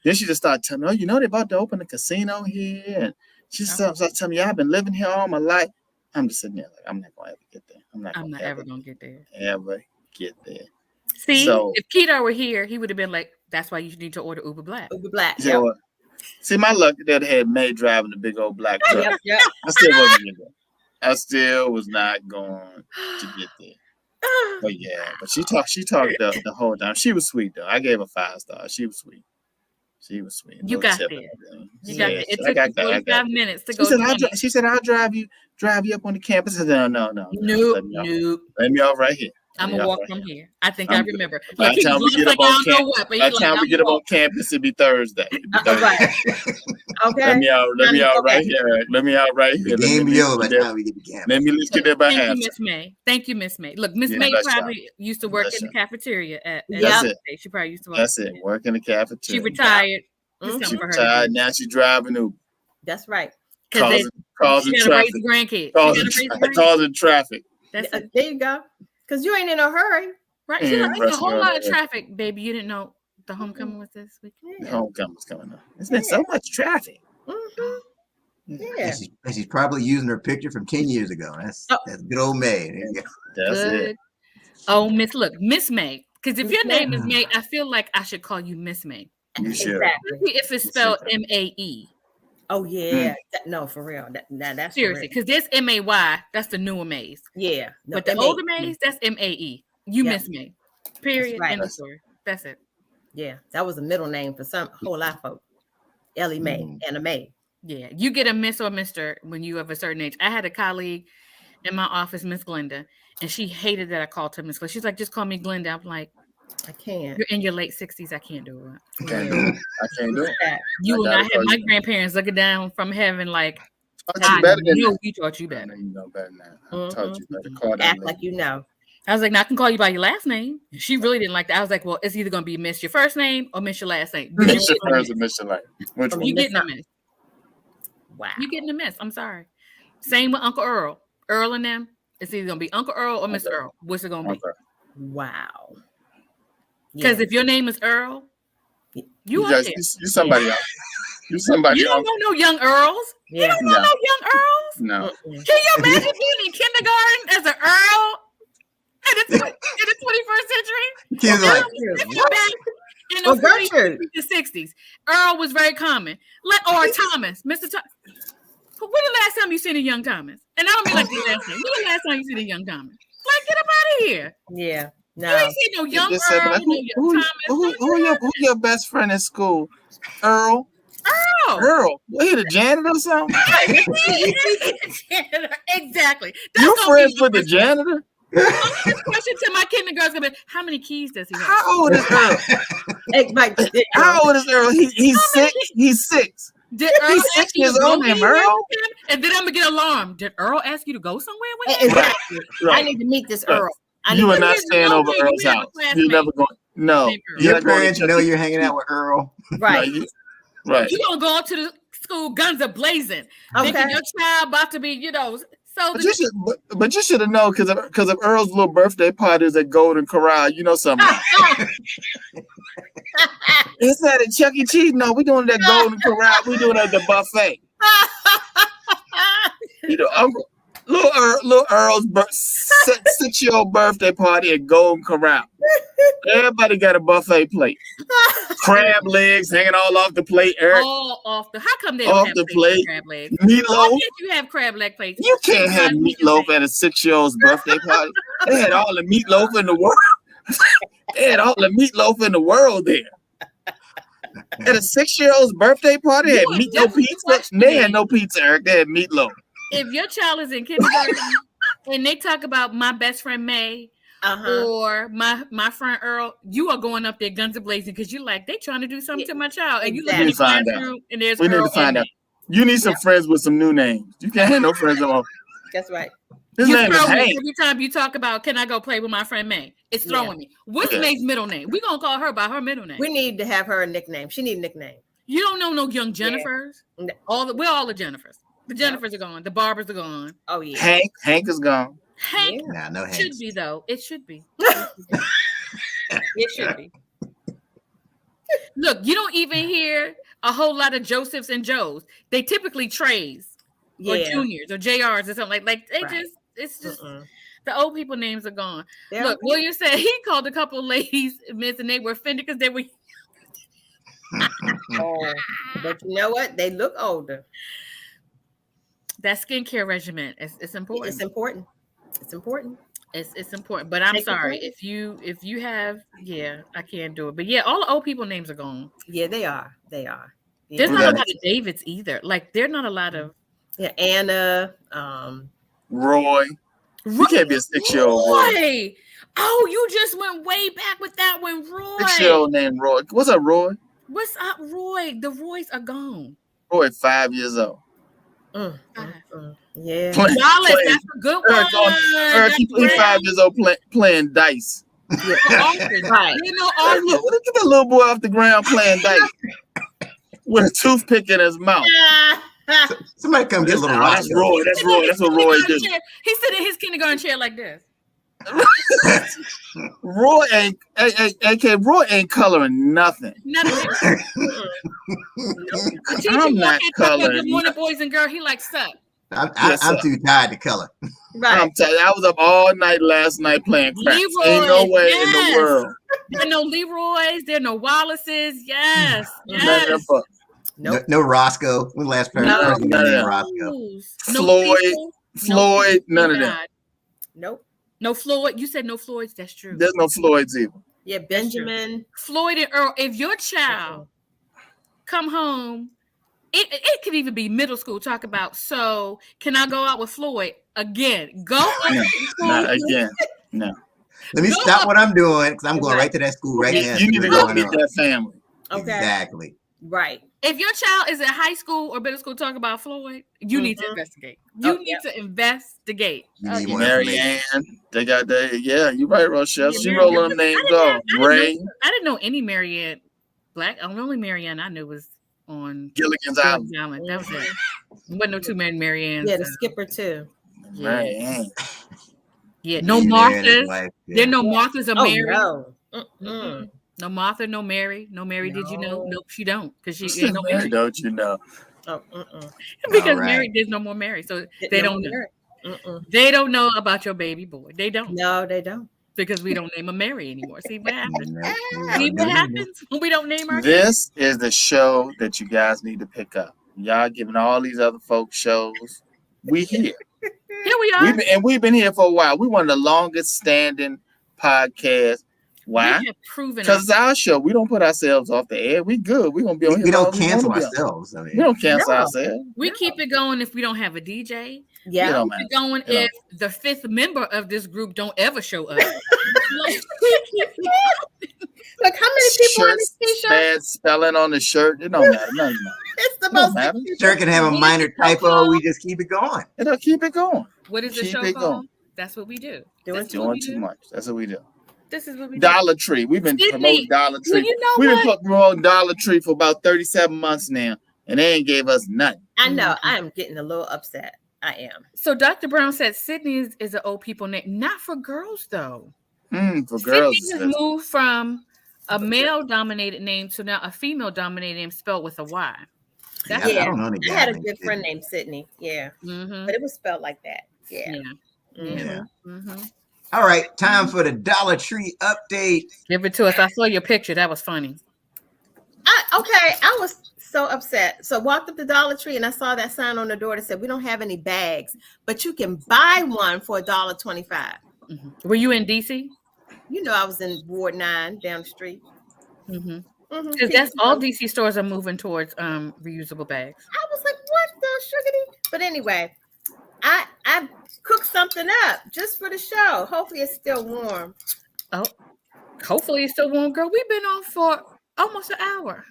Then she just started telling me, they're about to open a casino here. And she started telling me, I've been living here all my life. I'm just sitting there like, I'm not going to ever get there. I'm not ever going to get there. Ever get there. See, if Keto were here, he would have been like, that's why you need to order Uber Black. Uber Black. So, see, my luck that had May driving the big old black truck. I still wasn't get there. I still was not going to get there. But yeah, but she talked the whole time. She was sweet though. I gave her 5 stars. She was sweet. She was sweet. You got there. You got there. It took you 45 minutes to go. She said, I'll drive you up on the campus. I said, no. Nope. Let me off right here. I'm gonna walk from here. I think I remember. By the time we get up on campus, it'll be Thursday. Right. Okay. Let me out right here. Let me out right here. The game be over by the time we get to campus. Let me get there by half. Thank you, Miss May. Thank you, Miss May. Look, Miss May probably used to work in the cafeteria at She probably used to work. That's it. Work in the cafeteria. She retired. She retired. Now she's driving Uber. That's right. Causing traffic. Causing traffic. There you go. Because you ain't in a hurry. Right. She ain't a whole lot of traffic, baby. You didn't know the homecoming was this week. The homecoming was coming up. It's been so much traffic. Mm-hmm. Yeah. And she's probably using her picture from 10 years ago. That's good old May. There you go. That's it. Oh, Miss May. Because if your name is May, I feel like I should call you Miss May. You should. Exactly. If it's spelled MAE. Oh yeah, no, for real. That's seriously, because there's MAY. That's the newer Mays. Yeah, no, but the older Mays, that's MAE. You Miss May. Period. Right. End of story. That's it. Yeah, that was a middle name for some whole lot of folks. Ellie Mae, Anna Mae. Yeah, you get a Miss or Mister when you have a certain age. I had a colleague in my office, Miss Glenda, and she hated that I called her Miss Glenda. She's like, just call me Glenda. I'm like, I can't. You're in your late 60s. I can't do it. I can't do it. You will not have my grandparents looking down from heaven like, I know you taught you better. I know you know better now. I taught you better. Call that act like you know. I was like, now I can call you by your last name. She really didn't like that. I was like, well, it's either going to be Miss your first name or Miss your last name. Miss your first or Miss your last. Which one? You getting a Miss. Wow. You getting a Miss. I'm sorry. Same with Uncle Earl. Earl and them. It's either going to be Uncle Earl or Miss Earl. What's it going to be? Wow. Because if your name is Earl, you somebody else. You somebody else. You don't know no young Earls. Yeah. You don't know no young Earls. No. Can you imagine being in kindergarten as an Earl in the 21st century? Kids like, in the 40s, the 60s, Earl was very common. Or Thomas, Mr. Thomas. When the last time you seen a young Thomas? And I don't mean like the last name. When the last time you seen a young Thomas? Like, get up out of here. Yeah. No. You ain't seen no young Earl, no young Thomas. Who your best friend in school? Earl. Well, he the janitor or something? Exactly. You friends with the janitor? This question to my kindergarten's gonna be: how many keys does he have? How old is Earl? How old is Earl? He's 6. He's 6. Did Earl ask you to go anywhere with him? And then I'm gonna get alarmed. Did Earl ask you to go somewhere with him? Exactly. Right. I need to meet this Earl. You are not staying over Earl's house. You're never going. No. Your parents know you're hanging out with Earl. Right. Right. You gonna go to the school guns are blazing. Thinking your child about to be, so. But you should have known because of Earl's little birthday parties at Golden Corral. You know something. Is that at Chuck E. Cheese? No, we're doing it at Golden Corral. We're doing it at the buffet. Little Earl's 6-year-old birthday party at Golden Corral. Everybody got a buffet plate. Crab legs hanging all off the plate, Eric. All off the. How come they don't have plate? Crab legs? Meatloaf. Why can't you have crab leg plates? You can't have meatloaf at a 6-year-old's birthday party. They had all the meatloaf in the world. They had all the meatloaf in the world there. At a 6-year-old's birthday party, they had meatloaf pizza. They had no pizza, Eric. They had meatloaf. If your child is in kindergarten and they talk about my best friend May or my friend Earl, you are going up there guns blazing because you're like, they trying to do something to my child. And you look in the classroom and there's we need to find out. You need some friends with some new names. You can't have no friends at all. That's right. His name is Hank. Every time you talk about, can I go play with my friend May? It's throwing me. What's May's middle name? We're going to call her by her middle name. We need to have her a nickname. She need a nickname. You don't know no young Jennifers? Yeah. We're all the Jennifers. The Jennifers are gone. The Barbers are gone. Oh, yeah. Hank is gone. Hank no should be, though. It should be. It should be. Look, you don't even hear a whole lot of Josephs and Joes. They typically Treys or Juniors or JRs or something. Like they it's just the old people names are gone. Look, William said he called a couple of ladies Miss and they were offended because they were. But you know what? They look older. That skincare regimen, it's important. It's important. It's important. It's important. But I'm Take your sorry time. if you have, I can't do it. But yeah, all the old people names are gone. Yeah, they are. They are. There's Yeah. not Yeah. a lot of Davids either. Like there are not a lot of Yeah, Anna. Roy. You can't be a 6-year-old Roy. Roy. Oh, you just went way back with that one, Roy. 6-year-old named Roy. What's up, Roy? What's up, Roy? The Roys are gone. Roy, 5 years old. Yeah. Playing- Wallace, playing- that's a good Eric one. Eric, he's 5 years old playing dice. Yeah. Austin. Right. You know, Hey, Austin. look, get that little boy off the ground playing dice with a toothpick in his mouth. Somebody come get a little That's Roscoe. Roy. That's Roy. That's what Roy do. He sit in his kindergarten chair like this. Roy ain't, AK, Roy ain't coloring nothing. None of it. I'm not coloring. Good morning, boys and girls. He like suck. I'm too tired to color. Right. I'm telling you, I was up all night last night playing craps. Ain't no way in the world. There are no Leroy's. There are no Wallaces. Yes. None of Yes. them fuck. Nope. No Roscoe. When the last person No, named none of that. Roscoe. No Floyd, none of them. God. Nope. No Floyd. You said no Floyds. That's true. There's no Floyds either. Yeah, Benjamin. Floyd and Earl. If your child come home, it could even be middle school. Talk about. So can I go out with Floyd again? Go up to school. Not again. No. Let me stop what I'm doing because I'm going right to that school right now. You need to go meet that family. Okay. Exactly. Right. If your child is in high school or middle school, talk about Floyd. You need to investigate. You need to investigate. You need more Mary information. Ann, they got that. Yeah, you're right, Rochelle. Yeah, She Mary rolling Ann. them names I off. Ray, didn't know any Marianne Black. The only Marianne I knew was on Gilligan's Island. Island. That was it. There wasn't no two men Marianne. Yeah, the skipper too. Mary Ann. Yeah, no Millionaire and his Marthas. wife, yeah. There are no Marthas or Mary. No. Mm-mm. No Martha, no Mary. No Mary, did you know? Nope, she don't. Because she ain't no Mary. Don't you know? Because All right. Mary, there's no more Mary. So they No don't know. Mary. They don't know about your baby boy. They don't. No, they don't. Because we don't name a Mary anymore. See what happens? No, See what no, happens when we don't name our kids? This is the show that you guys need to pick up. Y'all giving all these other folks shows. We here. Here we are. We've been here for a while. We one of the longest standing podcasts. Why? We have proven Because it's our show. We don't put ourselves off the air. We good. We're gonna be on here. We as long don't as we cancel wanna be on. ourselves. I mean, We don't cancel No. ourselves. We keep it going if we don't have a DJ. Yeah. It don't Keep matter. it going It don't. if the fifth member of this group don't ever show up. Like how many people on this Shirts, t-shirt? bad spelling on the shirt. It don't matter. Nothing matter. It's the It don't most. matter. sure can have a minor typo. We just keep it going. It'll keep it going. What is the Keep show it called? going. That's what we do. Doing This is what Doing we too do. much. That's what we do. This is what we do. Dollar Tree. We've been Sydney, promoting Dollar Tree. well, you know We've what? been promoting Dollar Tree for about 37 months now, and they ain't gave us nothing. I know. I am getting a little upset. I am. So Dr. Brown said Sydney is an old people name. Not for girls, though. For girls. Sydney has moved from a male-dominated name to now a female-dominated name spelled with a Y. That's I don't know any I had a guy good named friend Sydney. named Sydney. Yeah. Mhm. But it was spelled like that. Yeah. Yeah. Mhm. Yeah. Mhm. All right, time for the Dollar Tree update. Give it to us. I saw your picture. That was funny. I was so upset. So walked up the Dollar Tree and I saw that sign on the door that said, "We don't have any bags, but you can buy one for $1.25." Mhm. Were you in DC? You know, I was in Ward 9 down the street. Because Mhm. that's all DC stores are moving towards reusable bags. I was like, "What the sugar?" But anyway, I cooked something up just for the show. Hopefully, it's still warm. Oh, hopefully it's still warm, girl. We've been on for almost an hour.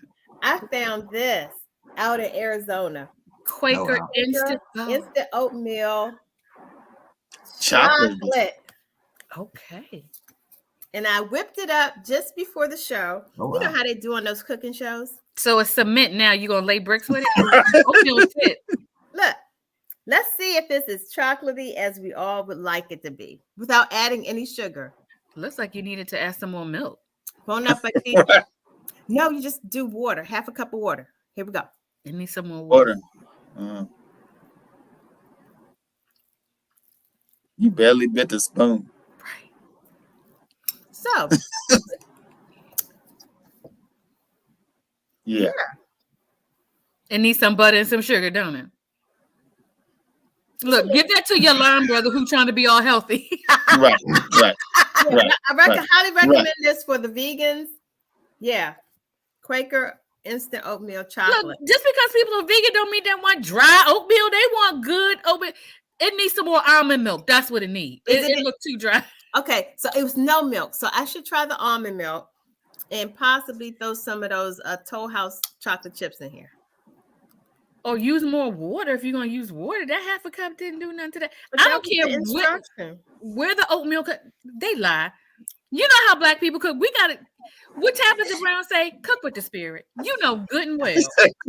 I found this out in Arizona. Quaker wow. instant. Instant oatmeal Chocolate. Okay. and I whipped it up just before the show. Oh, You know wow. how they do on those cooking shows? So it's cement now. You gonna lay bricks with it? Oatmeal fit. Look, let's see if it's as chocolatey as we all would like it to be without adding any sugar. Looks like you needed to add some more milk. Bon appetit. No, you just do water, half a cup of water. Here we go. It needs some more water. Water. You barely bit the spoon. Right. So, Yeah. It needs some butter and some sugar, don't it? Look, give that to your line brother who's trying to be all healthy. Right, right, Yeah, right. I highly recommend this for the vegans. Yeah, Quaker instant oatmeal chocolate. Look, just because people are vegan don't mean they want dry oatmeal. They want good oatmeal. It needs some more almond milk. That's what it needs. It looks too dry. Okay, so it was no milk. So I should try the almond milk and possibly throw some of those Toll House chocolate chips in here. Or use more water if you're going to use water. That half a cup didn't do nothing to that. But I that don't was the care instruction. where the oatmeal, they lie. You know how black people cook. We got it. What Tabitha Brown say? Cook with the spirit. You know good and well.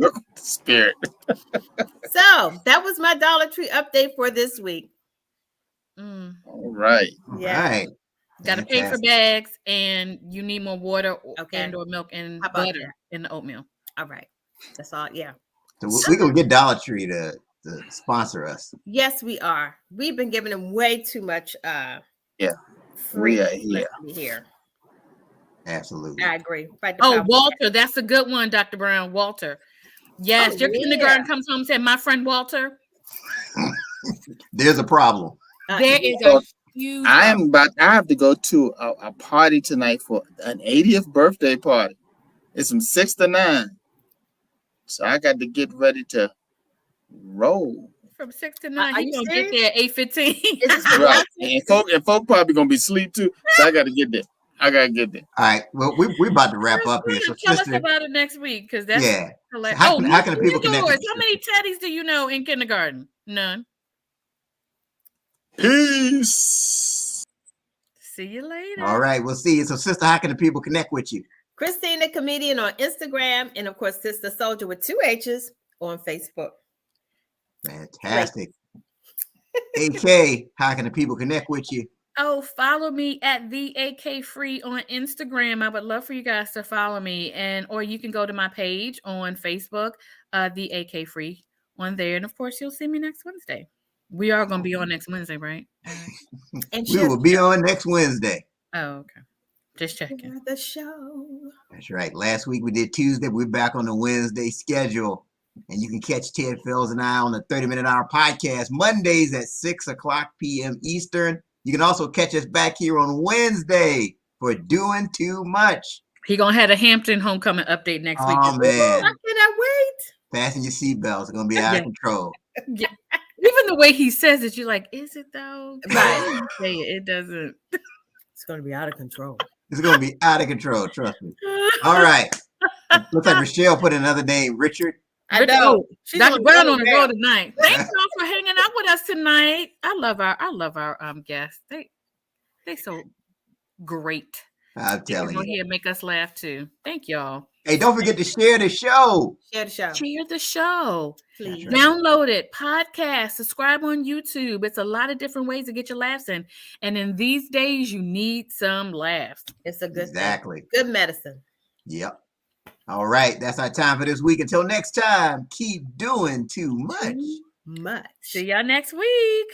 Cook with the spirit. So that was my Dollar Tree update for this week. All right. Yeah. Right. Got to pay for bags, and you need more water and or milk and butter in the oatmeal. All right. That's all. Yeah. So we're going to get Dollar Tree to sponsor us. Yes, we are. We've been giving them way too much free here. Absolutely. I agree. Walter, that's a good one, Dr. Brown. Walter. Yes, your kindergarten comes home and said, my friend Walter. There's a problem. There is a huge I have to go to a party tonight for an 80th birthday party. It's from 6 to 9. So I got to get ready to roll. From 6 to 9, you're going to get there at 8:15. Right. And folk probably going to be asleep too. So I got to get there. All right. Well, we're about to wrap up here. So tell us about it next week, because that's hilarious. How can the people connect with you? How many teddies do you know in kindergarten? None. Peace. See you later. All right. We'll see you. So, sister, how can the people connect with you? Christina Comedian on Instagram, and of course, Sister Soldier with 2 H's on Facebook. Fantastic. AK, how can the people connect with you? Oh, follow me at the AK Free on Instagram. I would love for you guys to follow me, or you can go to my page on Facebook, the AK Free on there, and of course, you'll see me next Wednesday. We are going to be on next Wednesday, right? And we will be on next Wednesday. Oh, okay. Just checking. The show. That's right. Last week we did Tuesday. We're back on the Wednesday schedule. And you can catch Ted Fells and I on the 30-Minute Hour podcast Mondays at 6:00 p.m. Eastern. You can also catch us back here on Wednesday for Doing Too Much. He going to have a Hampton homecoming update next week. Oh, man. How can I wait? Fasten your seatbelts. It's going to be out of control. Yeah. Even the way he says it, you're like, is it though? Right. Say it doesn't. It's going to be out of control. It's going to be out of control. Trust me. All right. Looks like Michelle put another name, Richard. I know. Dr. Brown on the road tonight. Thanks y'all for hanging out with us tonight. I love our guests. They so great. I'm telling you. Here make us laugh too. Thank y'all. Hey, don't forget to share the show. Share the show. Please. Download it, podcast, subscribe on YouTube. It's a lot of different ways to get your laughs in. And in these days, you need some laughs. It's a good thing. Good medicine. Yep. All right. That's our time for this week. Until next time, keep doing too much. See y'all next week.